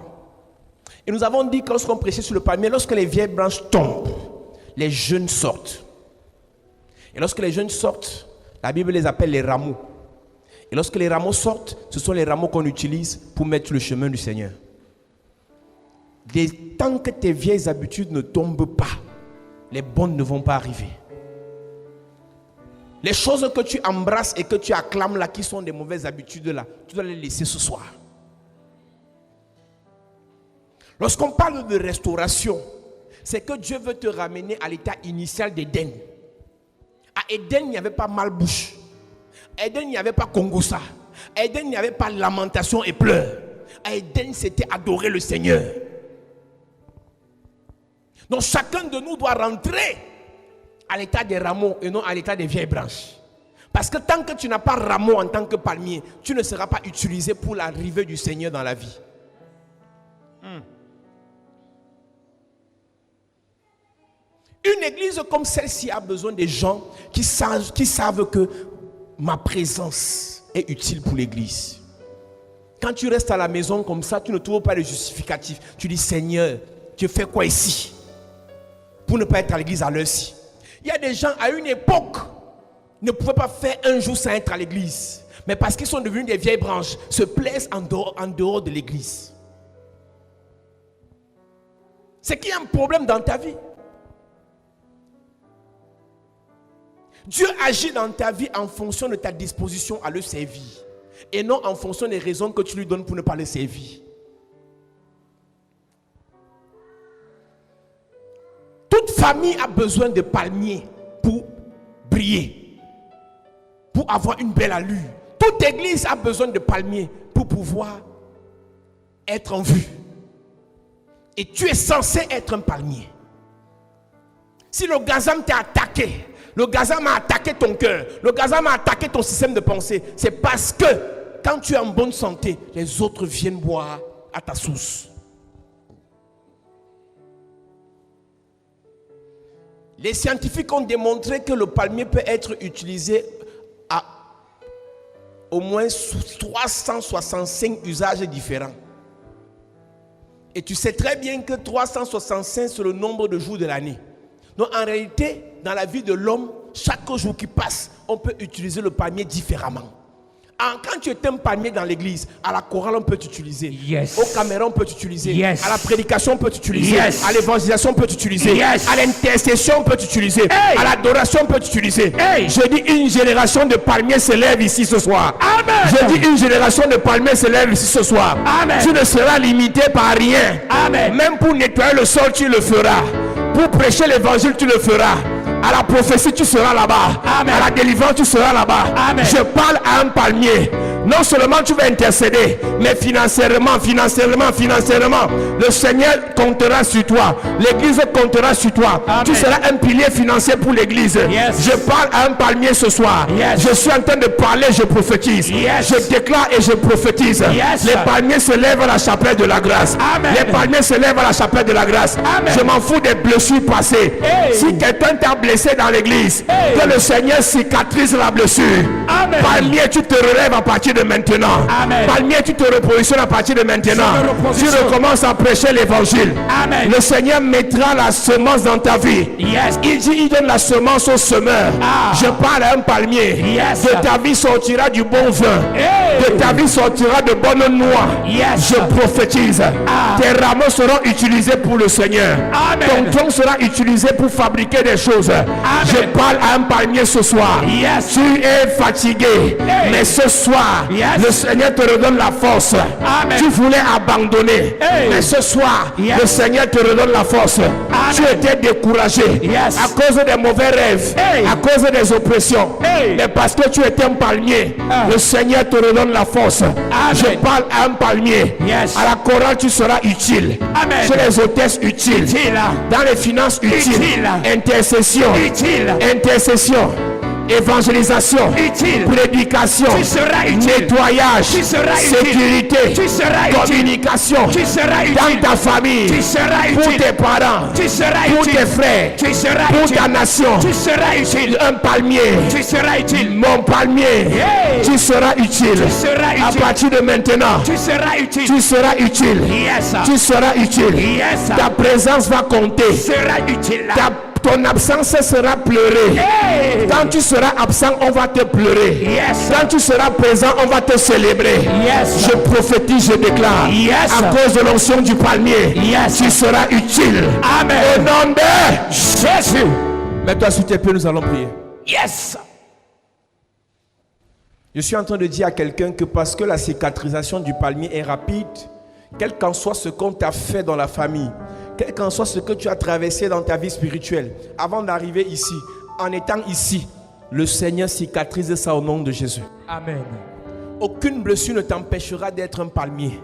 Et nous avons dit que lorsqu'on prêchait sur le palmier, lorsque les vieilles branches tombent, les jeunes sortent. Et lorsque les jeunes sortent, la Bible les appelle les rameaux. Et lorsque les rameaux sortent, ce sont les rameaux qu'on utilise pour mettre le chemin du Seigneur. Tant que tes vieilles habitudes ne tombent pas, les bonnes ne vont pas arriver. Les choses que tu embrasses et que tu acclames là, qui sont des mauvaises habitudes là, tu dois les laisser ce soir. Lorsqu'on parle de restauration, c'est que Dieu veut te ramener à l'état initial d'Éden. À Éden, il n'y avait pas malbouche. À Éden, il n'y avait pas Congossa. À Éden, il n'y avait pas lamentation et pleurs. À Éden, c'était adorer le Seigneur. Donc chacun de nous doit rentrer à l'état des rameaux et non à l'état des vieilles branches. Parce que tant que tu n'as pas rameau en tant que palmier, tu ne seras pas utilisé pour l'arrivée du Seigneur dans la vie. Une église comme celle-ci a besoin des gens qui savent que ma présence est utile pour l'église. Quand tu restes à la maison comme ça, tu ne trouves pas de justificatif. Tu dis, Seigneur, tu fais quoi ici? Pour ne pas être à l'église à l'heure-ci. Il y a des gens à une époque ne pouvaient pas faire un jour sans être à l'église. Mais parce qu'ils sont devenus des vieilles branches, se plaisent en dehors de l'église. C'est qu'il y a un problème dans ta vie. Dieu agit dans ta vie en fonction de ta disposition à le servir. Et non en fonction des raisons que tu lui donnes pour ne pas le servir. Toute famille a besoin de palmiers pour briller, pour avoir une belle allure. Toute église a besoin de palmiers pour pouvoir être en vue. Et tu es censé être un palmier. Si le gazam t'a attaqué, le gazam a attaqué ton cœur, le gazam a attaqué ton système de pensée, c'est parce que quand tu es en bonne santé, les autres viennent boire à ta source. Les scientifiques ont démontré que le palmier peut être utilisé à au moins 365 usages différents. Et tu sais très bien que 365 c'est le nombre de jours de l'année. Donc en réalité, dans la vie de l'homme, chaque jour qui passe, on peut utiliser le palmier différemment. Quand tu es un palmier dans l'église, à la chorale on peut t'utiliser, Yes. au caméra on peut t'utiliser, Yes. à la prédication on peut t'utiliser, Yes. à l'évangélisation on peut t'utiliser, Yes. à l'intercession on peut t'utiliser, Hey. à l'adoration on peut t'utiliser. Hey. Je dis une génération de palmiers se lève ici ce soir. Amen. Je dis une génération de palmiers se lève ici ce soir. Amen. Tu ne seras limité par rien. Amen. Même pour nettoyer le sol tu le feras. Pour prêcher l'évangile tu le feras. À la prophétie tu seras là-bas. Amen. À la délivrance tu seras là-bas. Amen. Je parle à un palmier. Non seulement tu vas intercéder, mais financièrement, le Seigneur comptera sur toi. L'église comptera sur toi. Amen. Tu seras un pilier financier pour l'église. Yes. Je parle à un palmier ce soir. Yes. Je suis en train de parler, je prophétise. Yes. Je déclare et je prophétise. Yes. Les palmiers se lèvent à la chapelle de la grâce. Amen. Les palmiers se lèvent à la chapelle de la grâce. Amen. Je m'en fous des blessures passées. Hey. Si quelqu'un t'a blessé dans l'église, Hey. que le Seigneur cicatrise la blessure. Amen. Palmier, tu te relèves à partir de maintenant. Amen. Palmier, tu te repositionnes à partir de maintenant. Je me Tu repositionne. recommences à prêcher l'évangile. Amen. Le Seigneur mettra la semence dans ta vie. Yes. Il dit, il donne la semence au semeur. Ah. Je parle à un palmier. Yes. De ta vie sortira du bon vin. Hey. De ta vie sortira de bonnes noix. Yes. Je prophétise. Ah. Tes rameaux seront utilisés pour le Seigneur. Amen. Ton tronc sera utilisé pour fabriquer des choses. Je parle à un palmier ce soir. Yes. Tu es fatigué. Hey. Mais ce soir, Yes. le Seigneur te redonne la force. Amen. Tu voulais abandonner. Hey. Mais ce soir, Yes. le Seigneur te redonne la force. Tu étais découragé Yes. à cause des mauvais rêves, Hey. à cause des oppressions. Hey. Mais parce que tu étais un palmier, Ah. le Seigneur te redonne la force. Je parle à un palmier. Yes. À la chorale, tu seras utile. Amen. Chez les hôtesses, utile. Utile. Dans les finances, utile. Utile. Intercession. Utile. Intercession. Évangélisation, Utile. prédication, Tu seras utile. nettoyage, Tu seras utile. sécurité, Tu seras utile. communication, Tu seras dans utile. ta famille, Tu seras pour utile. tes parents, Tu seras pour utile. tes frères, Tu seras pour utile. ta nation. Tu seras utile. Un palmier, Tu seras utile. mon palmier, Hey. tu seras utile. Tu seras À utile. partir de maintenant, Tu seras utile. tu seras utile. Yes. Tu seras utile. Yes. Ta présence va compter. Tu seras utile. Ton absence sera pleurée. Hey. Quand tu seras absent, on va te pleurer. Yes. Quand tu seras présent, on va te célébrer. Yes. Je prophétise, je déclare. Yes. À cause de l'onction du palmier, Yes. tu seras utile. Amen. Au nom de Jésus. Mets-toi sur tes pieds, nous allons prier. Yes. Je suis en train de dire à quelqu'un que parce que la cicatrisation du palmier est rapide, quel qu'en soit ce qu'on t'a fait dans la famille, quel qu'en soit ce que tu as traversé dans ta vie spirituelle, avant d'arriver ici, en étant ici, le Seigneur cicatrise ça au nom de Jésus. Amen. Aucune blessure ne t'empêchera d'être un palmier.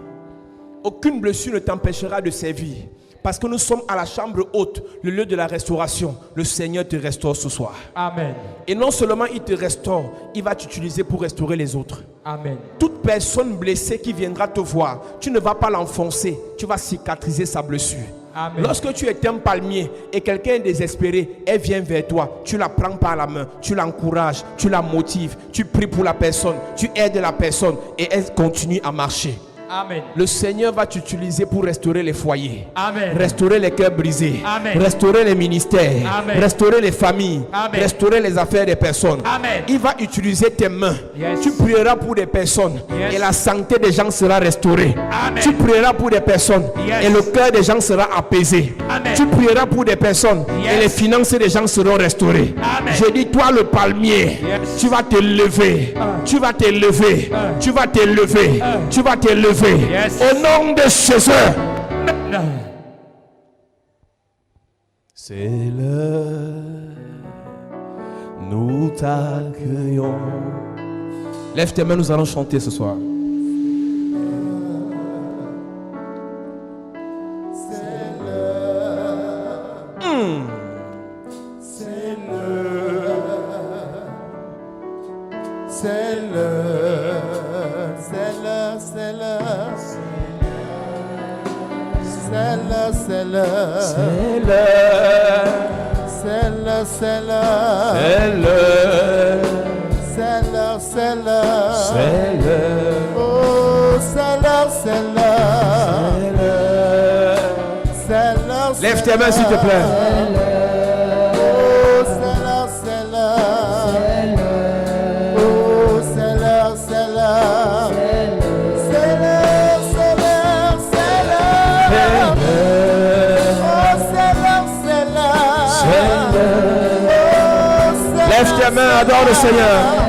Aucune blessure ne t'empêchera de servir. Parce que nous sommes à la chambre haute, le lieu de la restauration. Le Seigneur te restaure ce soir. Amen. Et non seulement il te restaure, il va t'utiliser pour restaurer les autres. Amen. Toute personne blessée qui viendra te voir, tu ne vas pas l'enfoncer, tu vas cicatriser sa blessure. Amen. Lorsque tu es un palmier et quelqu'un est désespéré, elle vient vers toi, tu la prends par la main, tu l'encourages, tu la motives, tu pries pour la personne, tu aides la personne et elle continue à marcher. Amen. Le Seigneur va t'utiliser pour restaurer les foyers, Amen. restaurer les cœurs brisés, Amen. restaurer les ministères, Amen. restaurer les familles, Amen. restaurer les affaires des personnes. Amen. Il va utiliser tes mains. Yes. Tu prieras pour des personnes Yes. et la santé des gens sera restaurée. Amen. Tu prieras pour des personnes Yes. et le cœur des gens sera apaisé. Amen. Tu prieras pour des personnes Yes. et les finances des gens seront restaurées. Amen. Je dis, toi le palmier, Yes. tu vas te lever, tu vas te lever, tu vas te lever, tu vas te lever. Yes. Au nom de Jésus. C'est l'heure, nous t'accueillons. Lève tes mains, nous allons chanter ce soir. Lève tes mains s'il te plaît. Lève tes mains, adore le Seigneur.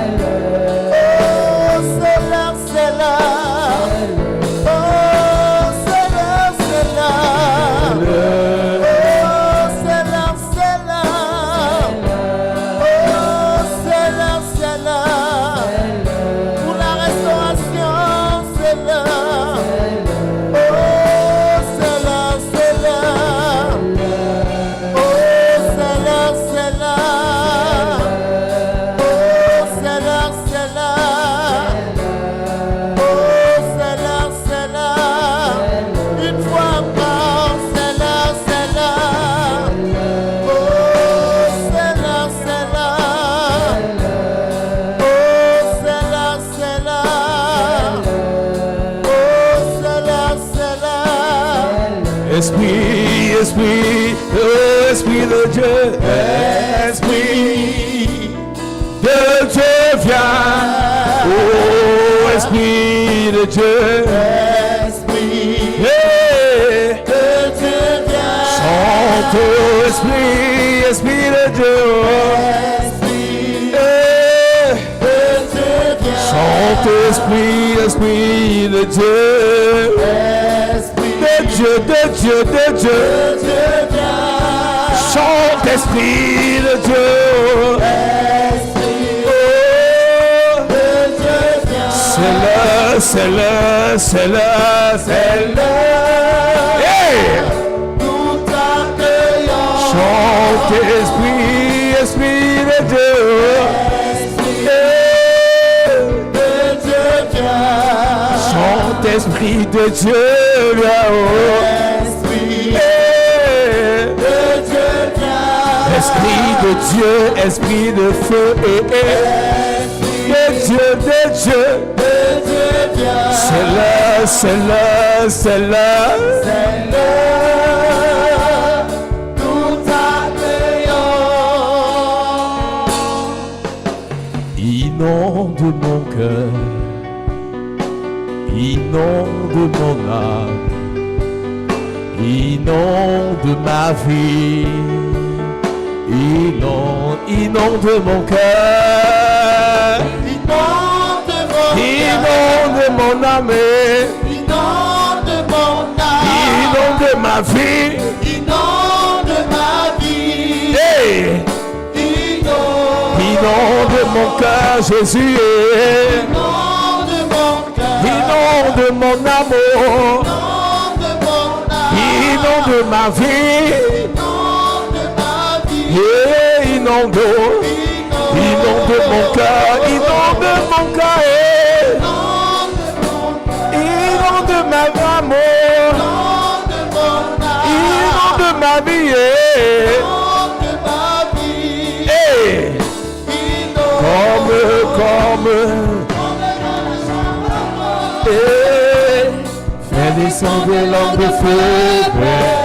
Esprit, esprit, oh esprit de Dieu, esprit de Dieu viens, oh esprit de Dieu, esprit de Dieu viens, chante oh esprit, esprit de Dieu, esprit de Dieu viens, chante esprit, esprit de Dieu. Dieu, de Dieu, de Dieu, chante esprit de Dieu, c'est le, c'est le, c'est le, hey! Nous t'accueillons, chante esprit, esprit de Dieu, chante esprit de Dieu, viens, oh. Esprit de Dieu, esprit de feu, de Dieu, de Dieu, c'est là, c'est là, c'est là, nous t'accueillons. Inonde mon cœur, inonde mon âme, inonde ma vie. Inonde mon cœur, inonde mon âme, inonde ma vie, hey! Inonde mon cœur, Jésus, inonde mon amour, inonde ma vie. Inonde mon cœur, inonde mon cœur, inonde ma amour, inonde ma vie, comme, descendez langue de feu, Père.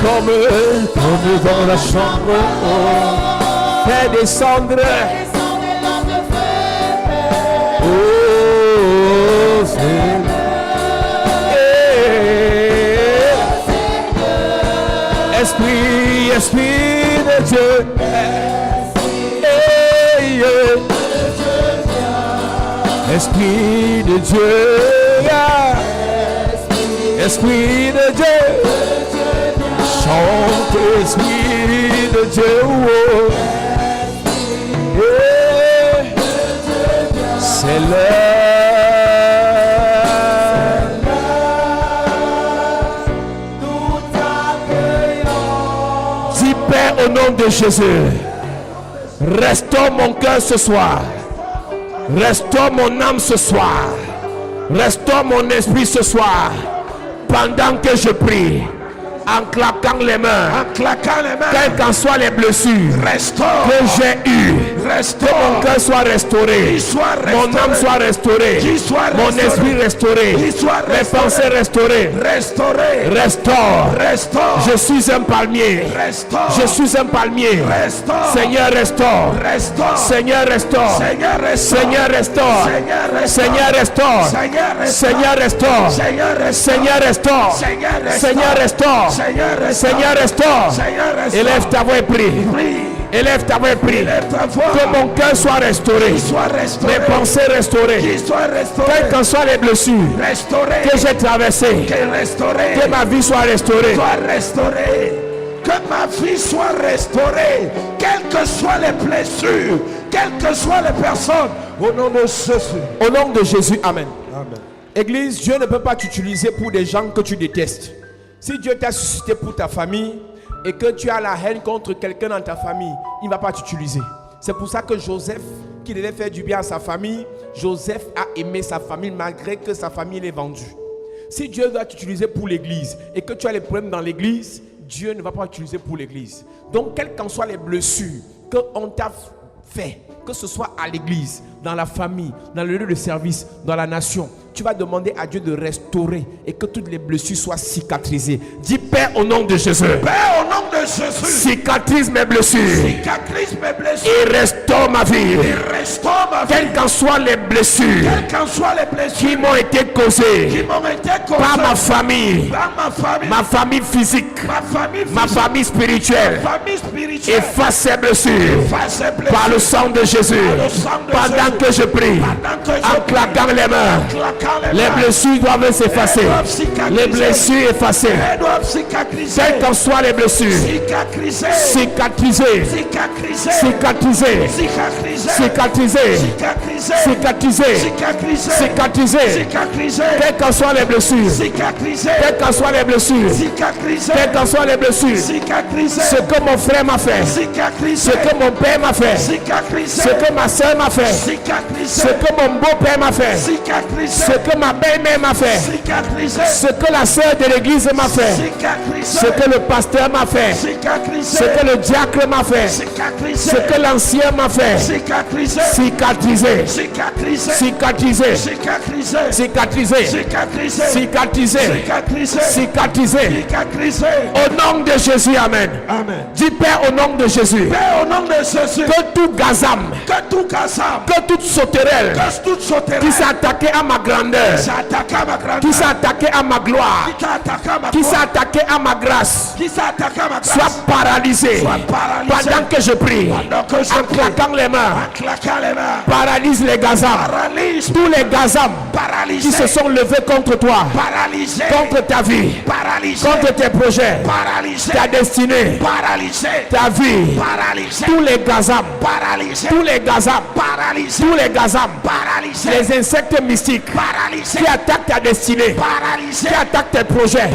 Comme dans la chambre, fais descendre. Oh Seigneur, Esprit, Esprit de Dieu, Esprit de Dieu, Esprit de Dieu, chante Esprit de Dieu, oh. C'est l'heure. Dis Père au nom de Jésus, restaure mon cœur ce soir, restaure mon âme ce soir, restaure mon esprit ce soir, pendant que je prie. En claquant les mains, quelles qu'en soient les blessures que j'ai eues, que mon cœur soit restauré, mon âme soit restaurée, mon esprit restauré, mes pensées restaurées. Restaure. Je suis un palmier. Je suis un palmier. Seigneur, restaure. Seigneur, restaure. Seigneur, restaure. Seigneur, restaure. Seigneur, restaure. Seigneur, restaure. Seigneur, restaure. Seigneur, restaure. Élève ta voix et prie. Élève ta voix et prie. Que mon cœur soit restauré. Mes pensées restaurées. Quelles qu'en soient les blessures que j'ai traversées. Que ma vie soit restaurée. Que ma vie soit restaurée. Quelles que soient les blessures. Quelles que soient les personnes. Au nom de Jésus. Au nom de Jésus. Amen. Église, Dieu ne peut pas t'utiliser pour des gens que tu détestes. Si Dieu t'a suscité pour ta famille et que tu as la haine contre quelqu'un dans ta famille, il ne va pas t'utiliser. C'est pour ça que Joseph, qui devait faire du bien à sa famille, Joseph a aimé sa famille malgré que sa famille l'ait vendue. Si Dieu doit t'utiliser pour l'église et que tu as les problèmes dans l'église, Dieu ne va pas t'utiliser pour l'église. Donc, quelles qu'en soient les blessures qu'on t'a fait, que ce soit à l'église, dans la famille, dans le lieu de service, dans la nation, tu vas demander à Dieu de restaurer et que toutes les blessures soient cicatrisées. Dis Père au nom de Jésus. Père au nom de Jésus. Cicatrise mes blessures. Cicatrise mes blessures. Et restaure ma vie. Et restaure ma vie. Quelles qu'en soient les blessures. Quelles qu'en soient les blessures qui m'ont été causées. Par ma famille. Par ma famille. Ma famille physique. Ma famille spirituelle. Efface ces blessures. Par le sang de Jésus. Pendant que je prie. En claquant les mains. Les blessures doivent s'effacer. Les blessures effacées. Quelles qu'en soient les blessures. Cicatriser. Cicatriser. Cicatriser. Cicatriser. Quelles qu'en soient les blessures. Quelles qu'en soient les blessures. Quelles qu'en soient les blessures. Ce que mon frère m'a fait. Ce que mon père m'a fait. Ce que ma soeur m'a fait. Ce que mon beau-père m'a fait. Ce que ma belle-mère m'a fait. Ce que la sœur de l'église m'a fait. Ce que le pasteur m'a fait. Ce que le diacre m'a fait. Ce que l'ancien m'a fait. Cicatriser. Cicatriser. Cicatriser. Cicatriser. Au nom de Jésus, amen. Dis Père au nom de Jésus. Père au nom de Jésus. Que tout gazam. Que toute sauterelle. Qui s'est attaqué à ma grandeur, qui s'est attaqué à ma gloire, qui s'est attaqué à ma grâce, soit paralysé pendant que je prie, en claquant les mains. Paralyse les gazam, tous les gazam qui se sont levés contre toi, contre ta vie, contre tes projets, ta destinée, ta vie, tous les gazam, tous les gazam, tous les gazam, les insectes mystiques qui attaquent ta destinée, qui attaquent tes projets,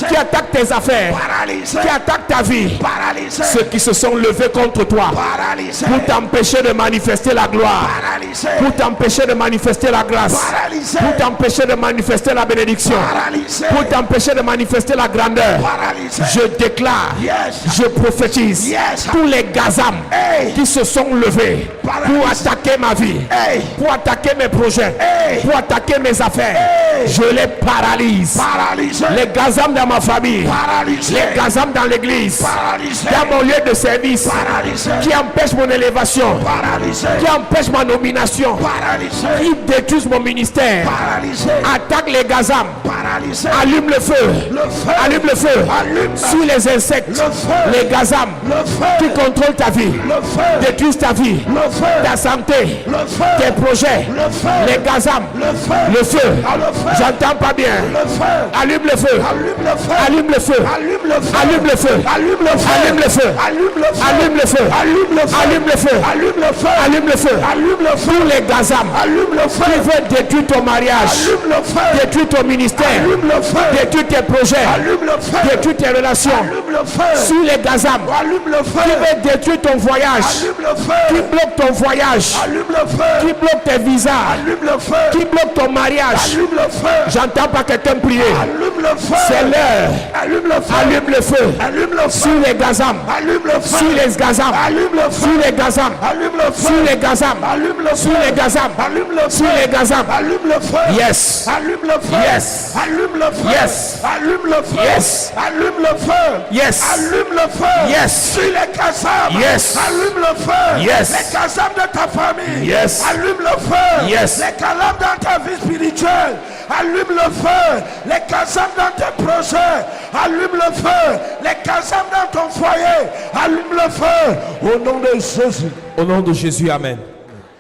qui attaquent tes affaires, qui attaquent attaquent ta vie, paralysés, ceux qui se sont levés contre toi paralysés, pour t'empêcher de manifester la gloire, paralysés, pour t'empêcher de manifester la grâce, paralysés, pour t'empêcher de manifester la bénédiction, paralysés, pour t'empêcher de manifester la grandeur. paralysés. Je déclare, Yes. je prophétise, Yes. tous les gazam Hey. qui se sont levés Paralysés. pour attaquer ma vie, Hey. pour attaquer mes projets, Hey. pour attaquer mes affaires, Hey. je les paralyse. Paralysés, Les gazam dans ma famille, paralysés, les gazam dans l'église, paralysés, dans mon lieu de service, paralysés, qui empêchent mon élévation, paralysés, qui empêchent ma nomination, paralysés, qui détruisent mon ministère. paralysés, Attaque les gazam, paralysés, allume le feu, le feu, allume le feu, allume sur les insectes, le feu, les gazam le qui feu, contrôlent ta vie, le feu, détruisent ta vie, le feu, ta santé, le feu, tes projets, le feu, les gazam, le feu, le feu, ah, le feu, j'entends pas bien, le feu, allume le feu, allume le feu, allume le feu, allume le feu, allume le feu, allume le feu, allume le feu, allume le feu, allume le feu, allume le feu, allume le feu, allume le feu, allume le feu, allume le feu, tous les gazam allume le qui feu, veulent détruire ton mariage, allume le feu, détruire ton ministère, allume le feu, détruire tes projets, allume le feu, détruire tes relations, allume le feu, sur les gazam allume le qui feu, veulent détruire ton voyage, allume le qui feu, bloquent ton voyage, allume le feu, qui bloquent tes visas, allume le feu, qui bloquent ton mariage. allume le feu, J'entends pas quelqu'un prier. allume le feu, C'est l'heure. allume le feu, Allume le feu. allume le feu, Sur les gazam. allume le feu, Sur les gazam. allume le Sur feu, les gazam. allume le feu, Sur les gazam. allume le Sur feu, les gazam. allume le Sur feu, les gazam. allume le feu, Yes. allume le feu, Yes. allume le feu, Yes. allume le feu, Yes. allume le feu, Yes. allume le feu, Yes. sur les gazam, Yes. allume le feu, Yes. les gazam de ta famille, Yes. allume le feu, Yes. les gazam dans ta vie spirituelle, allume le feu, les gazam dans tes projets, allume le feu, les gazam dans ton foyer, allume le feu, au nom de Jésus. Au nom de Jésus, amen.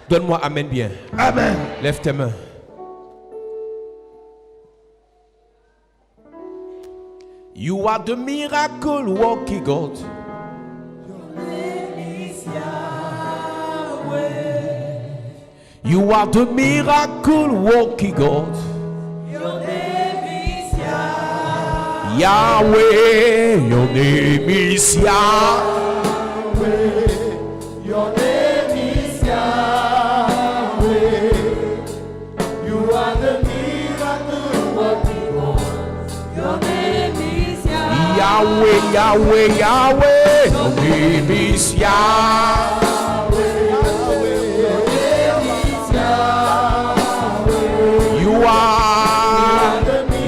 Donne-moi amen bien. Amen. Lève tes mains. You are the miracle working God. You are the miracle working God. Yahweh, your name is Yahweh. Your name is Yahweh. You are the miracle working God. Your name is Yahweh. Yahweh, Yahweh, Yahweh, your name is Yahweh.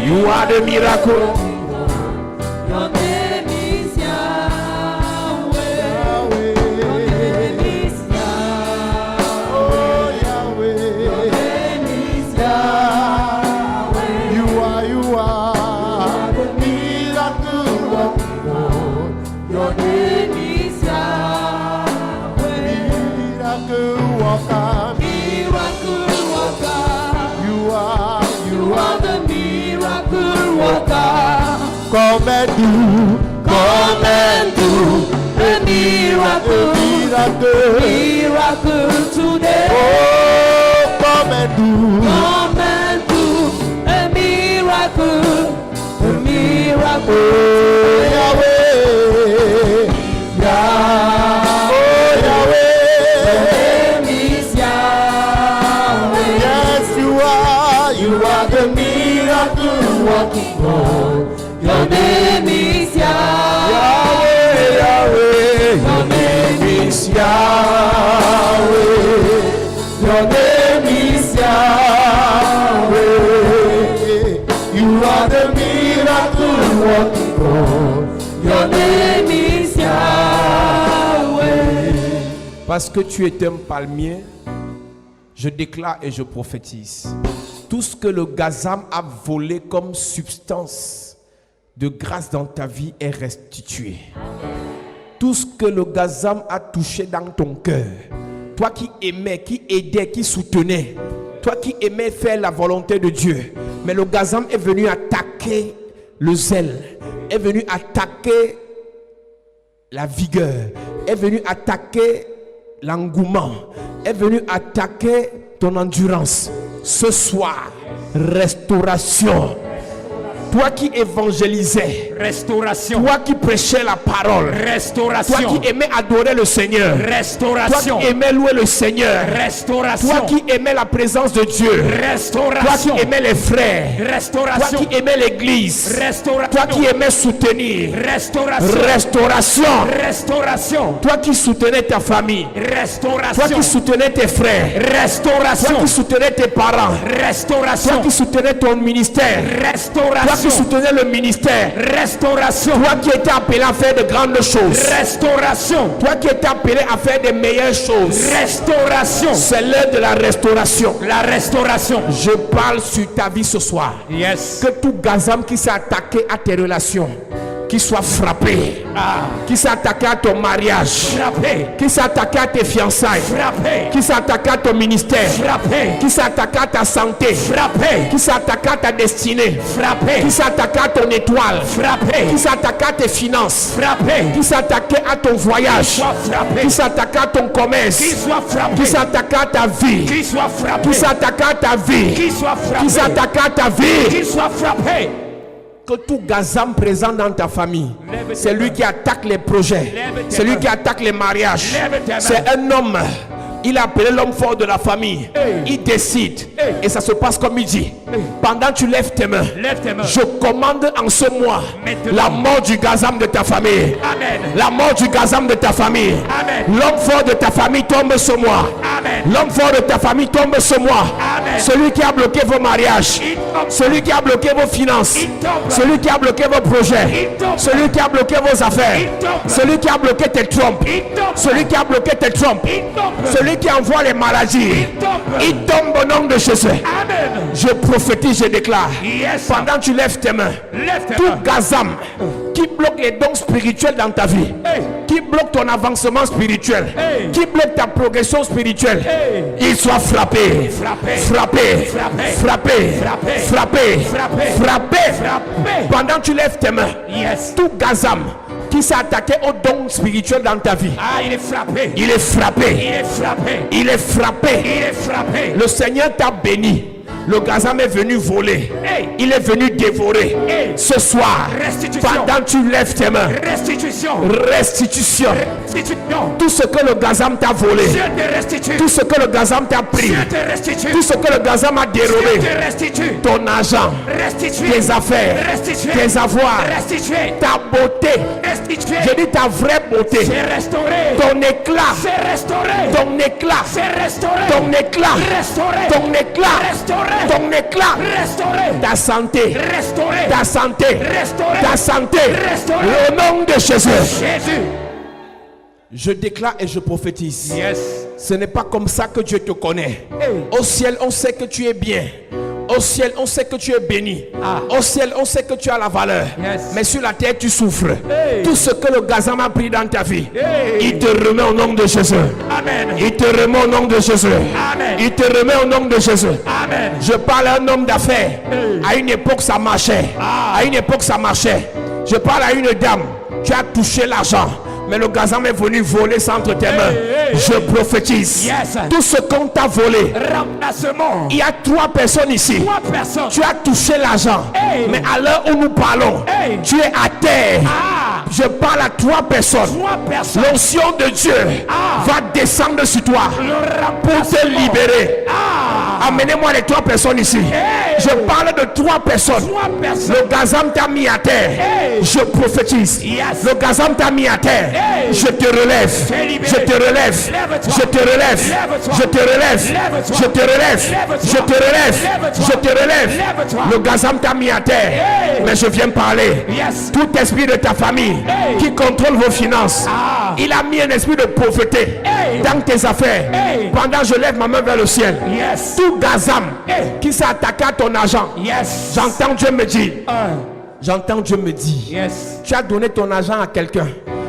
You are the miracle. Your name is Yahweh. Your name is Yahweh. Oh, Yahweh. Your name is Yahweh. You are the miracle working God. Your name is Yahweh. Miracle worker. Miracle worker. You are the miracle worker. Come and do a miracle, miracle today. Oh, come and do a miracle, Yahweh, Yahweh, your name is Yahweh. Yes, you are the miracle working God. Your name is Yahweh, Yahweh. Your name is Yahweh. Your name is Yahweh. You are the miracle working God. Your name is Yahweh. Parce que tu es un palmier, je déclare et je prophétise. Tout ce que le gazam a volé comme substance de grâce dans ta vie est restitué. Tout ce que le gazam a touché dans ton cœur, toi qui aimais, qui aidais, qui soutenais, toi qui aimais faire la volonté de Dieu, mais le gazam est venu attaquer le zèle, est venu attaquer la vigueur, est venu attaquer l'engouement, est venu attaquer ton endurance. Ce soir, restauration. Toi qui évangélisais, Restauration. Toi qui prêchais la parole. Toi Restauration. qui aimais adorer le Seigneur. Toi Restauration. qui aimais louer le Seigneur. Toi Restauration. qui aimais la présence de Dieu. Toi Restauration. qui aimais les frères. Toi Restauration. qui aimais l'église. Toi Restauration. qui aimais soutenir. Restauration. Restauration. Restauration. Toi qui soutenais ta famille. Toi Restauration. qui soutenais tes frères. Toi Restauration. qui soutenais tes parents. Toi Restauration. qui soutenais ton ministère. Toi qui Restauration. soutenais le ministère. Restauration. Toi qui étais appelé à faire de grandes choses. Restauration. Toi qui étais appelé à faire de meilleures choses. Restauration. C'est l'heure de la restauration. La restauration. Je parle sur ta vie ce soir. Yes. Que tout gazam qui s'est attaqué à tes relations, qui soit frappé. Qui s'est attaqué à ton mariage. Frappé. Qui s'est attaqué à tes fiançailles. Frappé. Qui s'est attaqué à ton ministère. Frappé. Qui s'est attaqué à ta santé. Frappé. Qui s'est attaqué à ta destinée. Frappé. Qui s'est attaqué à ton étoile. Frappé. Qui s'est attaqué à tes finances. Frappé. Qui s'est attaqué à ton voyage. Soit frappé. Qui s'est attaqué à ton commerce. Qui soit frappé. Qui s'est attaqué à ta vie. Qui soit frappé. Qui s'est attaqué à ta vie. Qui soit Qui s'est frappé. attaqué à ta vie. Qui soit frappé. Que tout gazam présent dans ta famille, Lève tes c'est lui mains. qui attaque les projets, Lève tes c'est lui mains. qui attaque les mariages. Lève tes mains. C'est un homme. Il a appelé l'homme fort de la famille. Il décide. Et ça se passe comme il dit. Pendant que tu lèves tes mains, Lève tes mains. je commande en ce mois Maintenant. la mort du gazam de ta famille. Amen. La mort du gazam de ta famille. Amen. L'homme fort de ta famille tombe ce mois. Amen. L'homme fort de ta famille tombe ce mois. Amen. Celui qui a bloqué vos mariages. Il tombe. Celui qui a bloqué vos finances. Il tombe. Celui qui a bloqué vos projets. Il tombe. Celui qui a bloqué vos affaires. Il tombe. Celui qui a bloqué tes trompes. Il tombe. Celui qui a bloqué tes trompes. Il tombe. Celui qui envoie les maladies. Il tombe. Il tombe au nom de Jésus. Amen. Je prophétise, je déclare. Yes. Pendant que tu lèves tes mains, Lève tes tout mains. gazam qui bloque les dons spirituels dans ta vie, Hey. qui bloque ton avancement spirituel, Hey. qui bloque ta progression spirituelle, Hey. il soit frappé, Frappé. frappé, Frappé. frappé, Frappé. frappé, Frappé. frappé. Frappé. Pendant que tu lèves tes mains, Yes. tout gazam qui s'est attaqué aux dons spirituels dans ta vie, Ah, il est frappé. il est frappé, Il est frappé. il est frappé. Il est frappé. Le Seigneur t'a béni. Le gazam est venu voler. Hey. Il est venu dévorer. Hey. Ce soir, Restitution. pendant que tu lèves tes mains, Restitution. restitution. Restitution. Tout ce que le gazam t'a volé, Dieu te restitue. tout ce que le gazam t'a pris, Dieu te restitue. tout ce que le gazam a Dieu dérobé, te restitue. ton argent, Restitue. tes affaires, Restituer. tes avoirs, Restituer. ta beauté, Restituer. j'ai dit ta vraie beauté, C'est restauré. ton éclat, C'est restauré. ton éclat, C'est restauré. ton éclat, Restauré. ton éclat, Restauré. ton éclat, Restauré. ta santé, Restauré. ta santé, Restauré. ta santé, Restauré. au nom de Jésus. Jésus. Je déclare et je prophétise. Yes. Ce n'est pas comme ça que Dieu te connaît. Au ciel, on sait que tu es bien. Au ciel, on sait que tu es béni. Au ciel, on sait que tu as la valeur. Yes. Mais sur la terre, tu souffres. Hey. Tout ce que le gazam a pris dans ta vie, Hey. il te remet au nom de Jésus. Amen. Il te remet au nom de Jésus. Amen. Il te remet au nom de Jésus. Amen. Je parle à un homme d'affaires. À une époque, ça marchait. À une époque, ça marchait. Je parle à une dame. Tu as touché l'argent. Mais le gazam est venu voler ça entre tes mains. Je prophétise. Yes. Tout ce qu'on t'a volé. Remplacement. Il y a 3 personnes ici. 3 personnes. Tu as touché l'argent. Hey. Mais à l'heure où nous parlons, Hey. tu es à terre. Ah. Je parle à 3 personnes. 3 personnes. L'onction de Dieu va descendre sur toi Le pour remplacement. te libérer. Amenez-moi les 3 personnes ici. Hey. Je parle de 3 personnes. 3 personnes. Le gazam t'a mis à terre. Hey. Je prophétise. Yes. Le gazam t'a mis à terre. Hey. Je te relève. T'es libéré. Je te relève. Lève-toi. Je te relève. Lève-toi. Je te relève. Lève-toi. Je te relève. Lève-toi. Je te relève. Lève-toi. Je te relève. Lève-toi. Le gazam t'a mis à terre. Hey. Mais je viens parler. Yes. Tout esprit de ta famille Hey. qui contrôle vos finances, il a mis un esprit de pauvreté Hey. dans tes affaires. Hey. Pendant que je lève ma main vers le ciel, Yes. tout gazam Hey. qui s'est attaqué à ton argent, Yes. j'entends Dieu me dire, j'entends Dieu me dire, Yes. tu as donné ton argent à quelqu'un.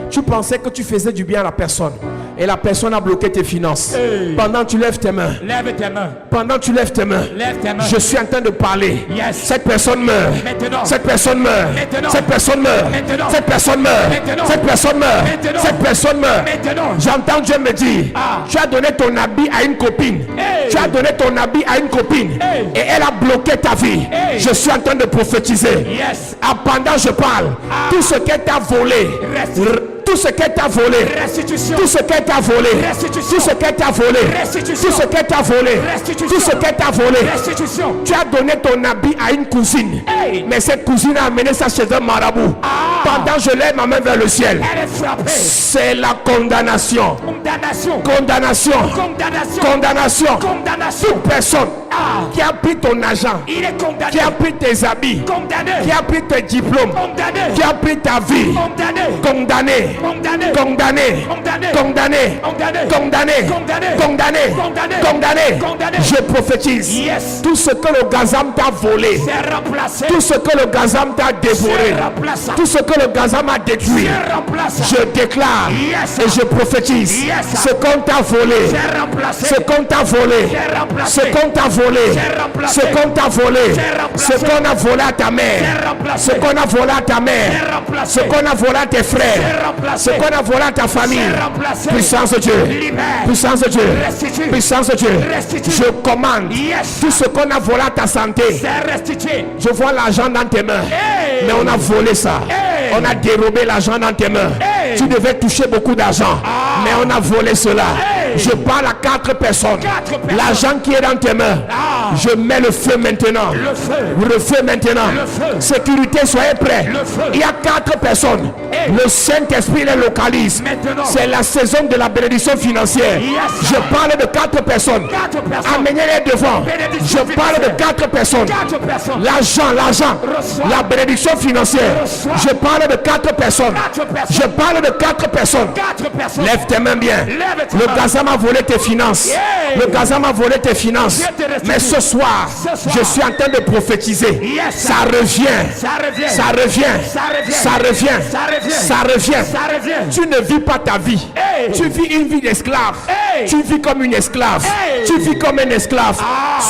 Tu pensais que tu faisais du bien à la personne. Et la personne a bloqué tes finances. Pendant que tu lèves tes mains. Lève tes mains. Pendant que tu lèves tes mains. Lève tes mains. Je suis en train de parler. Yes. Cette personne meurt. Maintenant. Cette personne meurt. Maintenant. Cette personne meurt. Maintenant. Cette personne meurt. Maintenant. Cette personne meurt. Maintenant. Cette personne meurt. Maintenant. J'entends Dieu me dire, tu as donné ton habit à une copine. Hey. Tu as donné ton habit à une copine. Hey. Et elle a bloqué ta vie. Hey. Je suis en train de prophétiser. Yes. Pendant que je parle, tout ce qu'elle t'a volé, tout ce qu'elle t'a volé, Restitution. tout ce qu'elle t'a volé, Restitution. tout ce qu'elle t'a volé, Restitution. tout ce qu'elle t'a volé, Restitution. tout ce qu'elle t'a volé. Restitution. Tu as donné ton habit à une cousine, Hey. mais cette cousine a amené ça chez un marabout. Pendant que je lève ma main vers le ciel, Elle est frappée. c'est la condamnation. Condamnation. Condamnation. Condamnation. Condamnation. Condamnation. Toute personne qui a pris ton argent, Il est condamné. qui a pris tes habits, Condamné. qui a pris tes diplômes, Condamné. qui a pris ta vie, Condamné. condamné, Condamné. condamné, Condamné. condamné, Condamné. condamné, Condamné. condamné, Condamné. condamné. Condamné. Je prophétise. Yes. Tout ce que le gazam t'a volé, C'est remplacé. tout ce que le gazam t'a dévoré, C'est remplaçant. tout ce que le gazam a détruit, C'est remplaçant. je déclare Yes. et je prophétise. Yes. Ce qu'on t'a volé, C'est remplacé. ce qu'on t'a volé, C'est remplacé. ce qu'on t'a volé, C'est remplacé. ce qu'on t'a volé, C'est remplacé. ce qu'on a volé à ta mère, C'est remplacé. ce qu'on a volé à ta C'est mère, remplacé. ce qu'on a volé à tes C'est frères, remplacé. ce qu'on a volé à ta famille. C'est remplacé. Puissance de Dieu, Libère. puissance de Dieu, Restitue. puissance de Dieu. Restitue. Je commande Yes. tout ce qu'on a volé à ta santé. C'est restitué. Je vois l'argent dans tes mains, Hey. mais on a volé ça. Hey. On a dérobé l'argent dans tes mains. Hey. Tu devais toucher beaucoup d'argent, mais on a volé cela. Hey. Je parle à 4 personnes. 4 personnes. L'argent qui est dans tes mains, je mets le feu maintenant. Le feu. Le feu maintenant. Le feu. Sécurité, soyez prêts. Le feu. Il y a 4 personnes. Hey. Le Saint-Esprit les localise. Maintenant. C'est la saison de la bénédiction financière. Yes. Je parle de 4 personnes. 4 personnes. Amenez-les devant. Bénédiction Je parle de financière. 4 personnes. 4 personnes. L'argent, Reçois. la bénédiction financière. Reçois. Je parle de 4 personnes. 4 personnes. Je parle de 4 personnes. 4 personnes. Lève tes mains bien. Lève tes Le mains. gazam a volé tes finances. Yeah. Le gazam a volé tes finances. Dieu te restitue. Mais ce soir, Ce soir. je suis en train de prophétiser. Yes. Ça revient. Ça revient. Ça revient. Ça revient. Ça revient. Ça revient. Ça revient. Ça revient. Tu ne vis pas ta vie. Hey. Tu vis une vie d'esclave. Hey. Tu vis comme une esclave. Hey. Tu vis comme un esclave.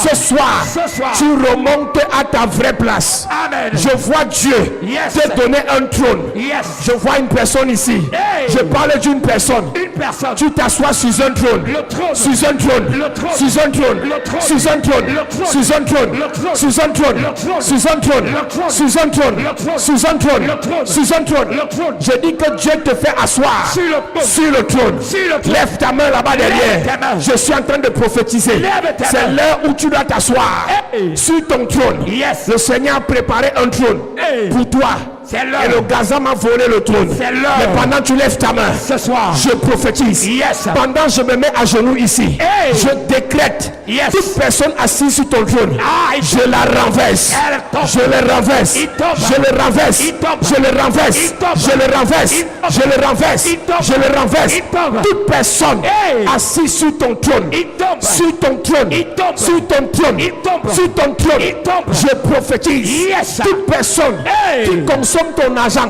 Ce soir, Ce soir. tu remontes à ta vraie place. Amen. Je vois Dieu Yes. te donner un trône. Yes. Je vois une personne ici. Hey. Je parle d'une personne. Une personne. Tu t'assois sur un trône. Le trône. Sur un trône. Le trône. Sur un trône. Le trône. Sur un trône. Le trône. Sur un trône. Le trône. Sur un trône. Le trône. Sur un trône. Le trône. Sur un trône. Le trône. Sur un trône. Le trône. Sur un trône. Le trône. Je dis que Dieu te fait asseoir Sur le trône. sur le trône. Sur le trône. Lève ta main là-bas Lève derrière. ta main. Je suis en train de prophétiser. Lève ta C'est main. l'heure où tu dois t'asseoir Hey. sur ton trône. Yes. Le Seigneur a préparé un trône Hey. pour toi. C'est l'heure. Et le gazam a volé le trône. C'est l'heure. Mais pendant que tu lèves ta main, Ce soir. je prophétise. Yes. Pendant que je me mets à genoux ici, Hey. je décrète Yes. toute personne assise sur ton trône. Il Je la renverse. Elle tombe. Je le renverse. Il tombe. Je le renverse. Il tombe. Je le renverse. Il tombe. Je le renverse. Il tombe. Je le renverse. Il tombe. Je le renverse. Il tombe. Toute personne Hey. assise sur ton trône. Il tombe. Sur ton trône. Il tombe. Sur ton trône. Il tombe. Sur ton trône. Il tombe. Je prophétise. Yes. Toute personne Hey. qui consomme ton argent,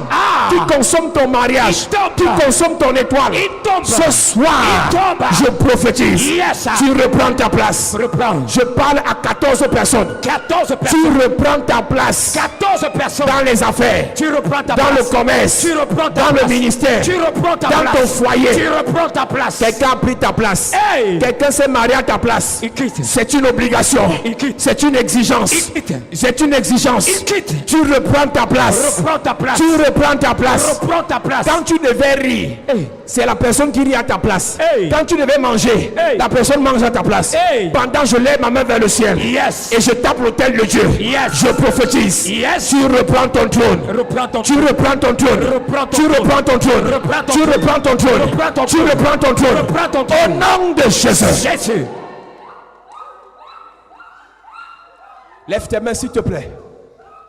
qui consomme ton mariage, Il tombe. qui consomme ton étoile, Il tombe. ce soir, Il tombe. je prophétise. Yes. Tu reprends ta place. Reprends. Je parle à 14 personnes. 14 Tu personnes. reprends ta place 14 personnes. dans les affaires, Tu reprends ta dans place. le commerce, Tu reprends ta dans place. le ministère, Tu reprends ta dans place. ton foyer. Tu reprends ta place. Quelqu'un a pris ta place. Hey. Quelqu'un s'est marié à ta place. Il quitte. C'est une obligation. Il quitte. C'est une exigence. Il quitte. C'est une exigence. Il quitte. Tu reprends ta place. Reprends ta place. Tu reprends ta place. Reprends ta place. Quand tu devais rire, Hey. c'est la personne qui rit à ta place. Hey. Quand tu devais manger, Hey. la personne mange à ta place. Hey. Pendant je lève ma main vers le ciel Yes. et je tape l'autel de Dieu. Yes. Je prophétise. Yes. Tu reprends ton trône. Reprends ton Tu reprends ton trône. Reprends ton Tu trône. reprends ton trône. Reprends ton Tu trône. reprends ton trône. Reprends ton Tu trône. reprends ton trône. Reprends ton Au trône. nom de Jésus. Jésus. Lève tes mains s'il te plaît.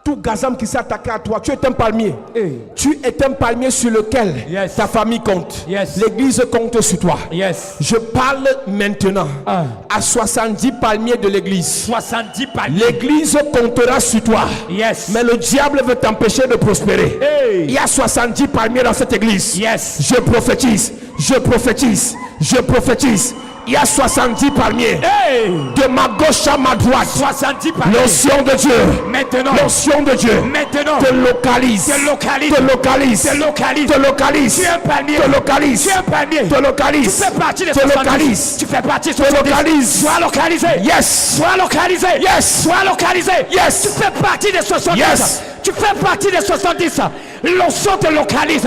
Tout gazam qui s'est attaqué à toi, tu es un palmier. Hey. Tu es un palmier sur lequel Yes. ta famille compte. Yes. L'église compte sur toi. Yes. Je parle maintenant à 70 palmiers de l'église. 70 palmiers. L'église comptera sur toi. Yes. Mais le diable veut t'empêcher de prospérer. Hey. Il y a 70 palmiers dans cette église. Yes. Je prophétise. Je prophétise. Je prophétise. Il y a 70 palmiers. Hey. De ma gauche à ma droite. 70 palmiers. L'onction de Dieu. Maintenant. L'onction de Dieu. Maintenant. Te localise. Te localise. Te localise. Te localise. Te localise. Tu es un palmier. Te localise. Tu es un palmier. Te localise. Tu fais partie des Te 70. localise. Tu fais partie des Te 70. localise. Sois localisé. Yes. Sois localisé. Yes. Sois localisé. Yes. Tu fais partie des 70. Yes. Tu fais partie des 70. L'onction te localise.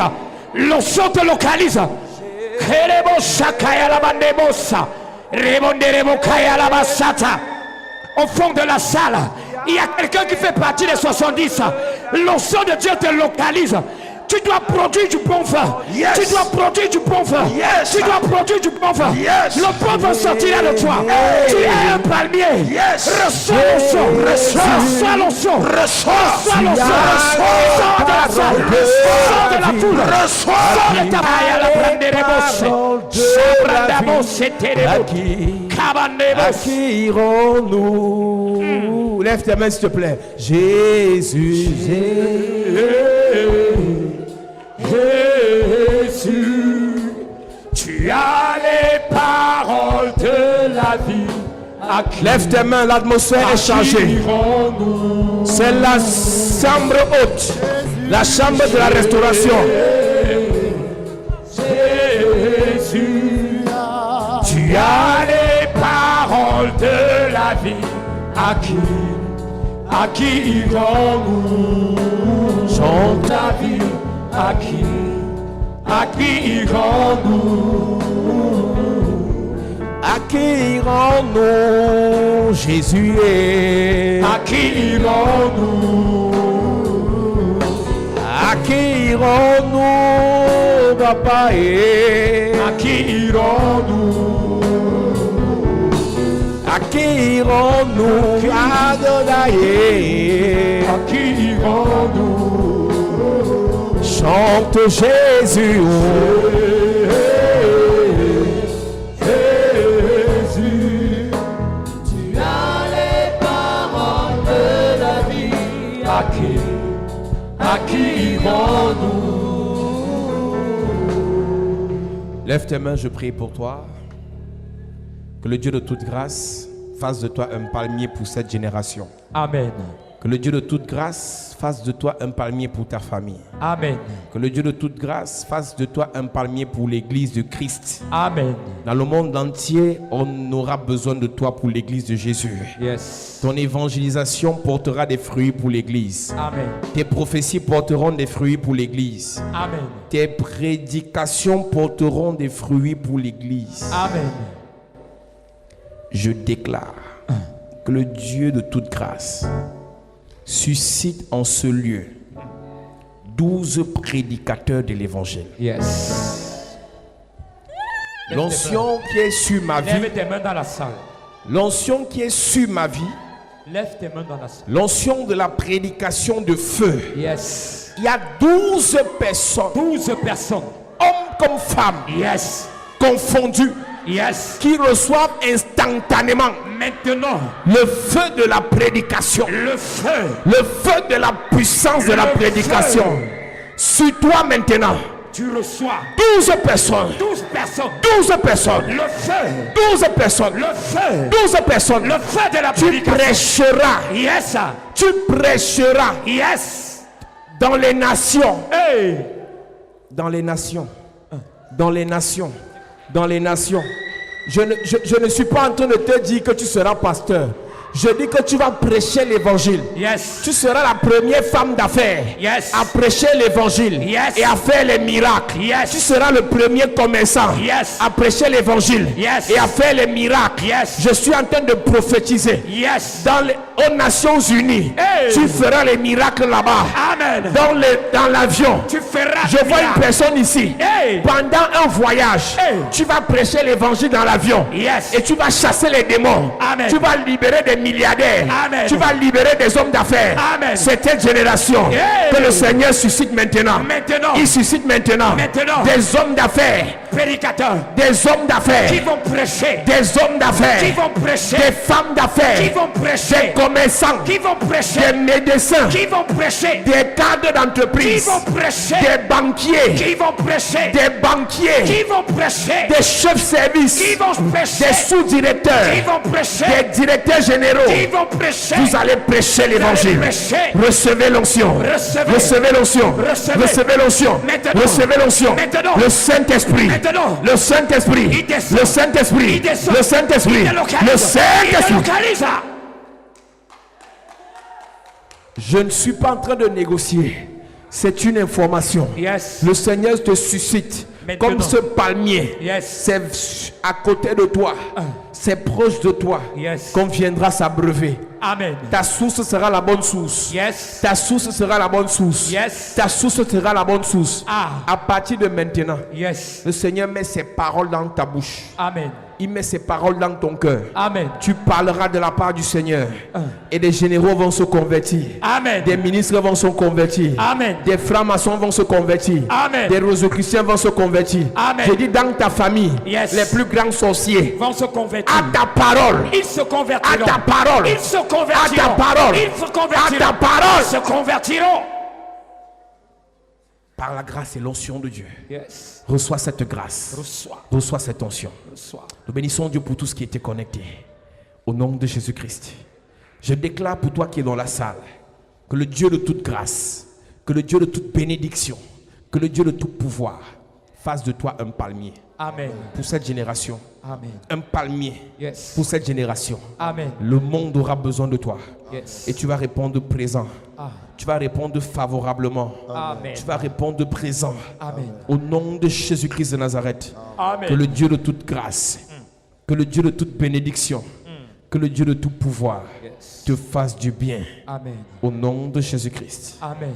L'onction te localise. Kerebo shakaya la bandebosa. Rebonderebo kaya la basata. Au fond de la salle, il y a quelqu'un qui fait partie des 70. L'onction de Dieu te localise. Tu dois produire du bon vin. Yes. Tu dois produire du bon vin. Yes. Tu dois produire du bon vin. Yes. Le bon vin sortira de toi. Hey. Tu es un palmier. Yes. Reçois l'onction. Reçois l'onction. Reçois l'onction. Sors de la salle. Sors de la foule. Sors de ta baille à la À qui irons-nous? Lève tes mains s'il te plaît. Jésus, Jésus, tu as les paroles de la vie. À qui lève tes mains, l'atmosphère est changée. irons-nous? C'est la chambre haute, la chambre de la restauration. Jésus, tu as les paroles de la vie. À qui irons-nous? Chante la vie. À qui irons-nous? À qui irons-nous? Jésus est. À qui irons-nous? À qui irons-nous? Papa est. À qui irons-nous? À qui irons-nous? Adonai. À qui irons-nous? Chante Jésus. Jésus, tu as les paroles de la vie. À qui irons-nous? Lève tes mains, je prie pour toi. Que le Dieu de toute grâce fasse de toi un palmier pour cette génération. Amen. Que le Dieu de toute grâce fasse de toi un palmier pour ta famille. Amen. Que le Dieu de toute grâce fasse de toi un palmier pour l'église de Christ. Amen. Dans le monde entier, on aura besoin de toi pour l'église de Jésus. Yes. Ton évangélisation portera des fruits pour l'église. Amen. Tes prophéties porteront des fruits pour l'église. Amen. Tes prédications porteront des fruits pour l'église. Amen. Je déclare que le Dieu de toute grâce suscite en ce lieu 12 prédicateurs de l'évangile. Yes. L'onction qui est sur ma vie, Lève tes mains dans la salle. l'onction qui est sur ma vie, Lève tes mains dans la salle. l'onction de la prédication de feu. Yes. Il y a 12 personnes, 12 personnes. hommes comme femmes, Yes. confondues, Yes. qui reçoivent instantanément Maintenant, le feu de la prédication, le feu. le feu de la puissance de la Le prédication. feu. Sur toi maintenant, Tu reçois 12 personnes, 12 personnes. 12 personnes, Le feu. 12 personnes, Le feu. 12 personnes. Le feu de la Tu prédication. prêcheras, Yes. tu prêcheras Yes. dans les nations, Hey. dans les nations, dans les nations, dans les nations. Je ne suis pas en train de te dire que tu seras pasteur. Je dis que tu vas prêcher l'évangile. Yes. Tu seras la première femme d'affaires Yes. à prêcher l'évangile Yes. et à faire les miracles. Yes. Tu seras le premier commerçant Yes. à prêcher l'évangile Yes. et à faire les miracles. Yes. Je suis en train de prophétiser. Yes. Aux Nations Unies, Hey. tu feras les miracles là-bas. Amen. Dans l'avion, Tu feras. je des vois une miracles. personne ici. Hey. Pendant un voyage, Hey. tu vas prêcher l'évangile dans l'avion. Yes. Et tu vas chasser les démons. Amen. Tu vas libérer des milliardaires. Amen. Tu vas libérer des hommes d'affaires. Amen. C'est cette génération Yeah. que le Seigneur suscite maintenant. Maintenant. Il suscite maintenant des hommes d'affaires. Prédicateurs Des hommes d'affaires. qui vont prêcher, Des hommes d'affaires. qui vont prêcher, Des femmes d'affaires. qui vont prêcher, Des commerçants. qui vont prêcher, Des médecins. qui vont prêcher, Des cadres qui d'entreprise. vont prêcher, Des banquiers. qui vont prêcher, Des banquiers. qui vont prêcher, Des chefs services. qui vont prêcher, Des sous-directeurs. qui vont prêcher, Des directeurs généraux. qui vont prêcher. Vous allez prêcher l'évangile. prêcher. Recevez l'onction. Recevez. Recevez l'onction. Recevez. Recevez l'onction. Maintenant. Recevez l'onction. Maintenant. Le Saint-Esprit. Maintenant. Le Saint-Esprit. Il descend. Le Saint-Esprit. Il descend. Le Saint-Esprit. Il délocalise. Le Il Saint-Esprit. délocalise. Je ne suis pas en train de négocier. C'est une information. Yes. Le Seigneur te suscite. Maintenant. Comme ce palmier. Yes. C'est à côté de toi. C'est proche de toi. Yes. Qu'on viendra s'abreuver. Amen. Ta source sera la bonne source. Yes. Ta source sera la bonne source. Yes. Ta source sera la bonne source. Ah. À partir de maintenant, Yes. le Seigneur met ses paroles dans ta bouche. Amen. Il met ses paroles dans ton cœur. Amen. Tu parleras de la part du Seigneur. Et des généraux vont se convertir. Amen. Des ministres vont se convertir. Amen. Des francs-maçons vont se convertir. Amen. Des rosicruciens vont se convertir. Amen. Je dis dans ta famille, Yes. les plus grands sorciers. Vont se convertir. À ta parole. Ils se convertiront. À ta parole. Ils se convertiront. À ta parole. Ils se convertiront. À ta parole. Ils se convertiront. Par la grâce et l'onction de Dieu. Yes. Reçois cette grâce. Reçois. Reçois cette onction. Reçois. Nous bénissons Dieu pour tout ce qui était connecté. Au nom de Jésus-Christ. Je déclare pour toi qui es dans la salle que le Dieu de toute grâce, que le Dieu de toute bénédiction, que le Dieu de tout pouvoir fasse de toi un palmier Amen. pour cette génération. Amen. Un palmier Yes. pour cette génération. Amen. Le monde aura besoin de toi. Yes. Et tu vas répondre présent. Ah. Tu vas répondre favorablement. Amen. Tu vas répondre présent. Amen. Au nom de Jésus-Christ de Nazareth. Amen. Que le Dieu de toute grâce, que le Dieu de toute bénédiction, que le Dieu de tout pouvoir Yes. te fasse du bien. Amen. Au nom de Jésus-Christ. Amen.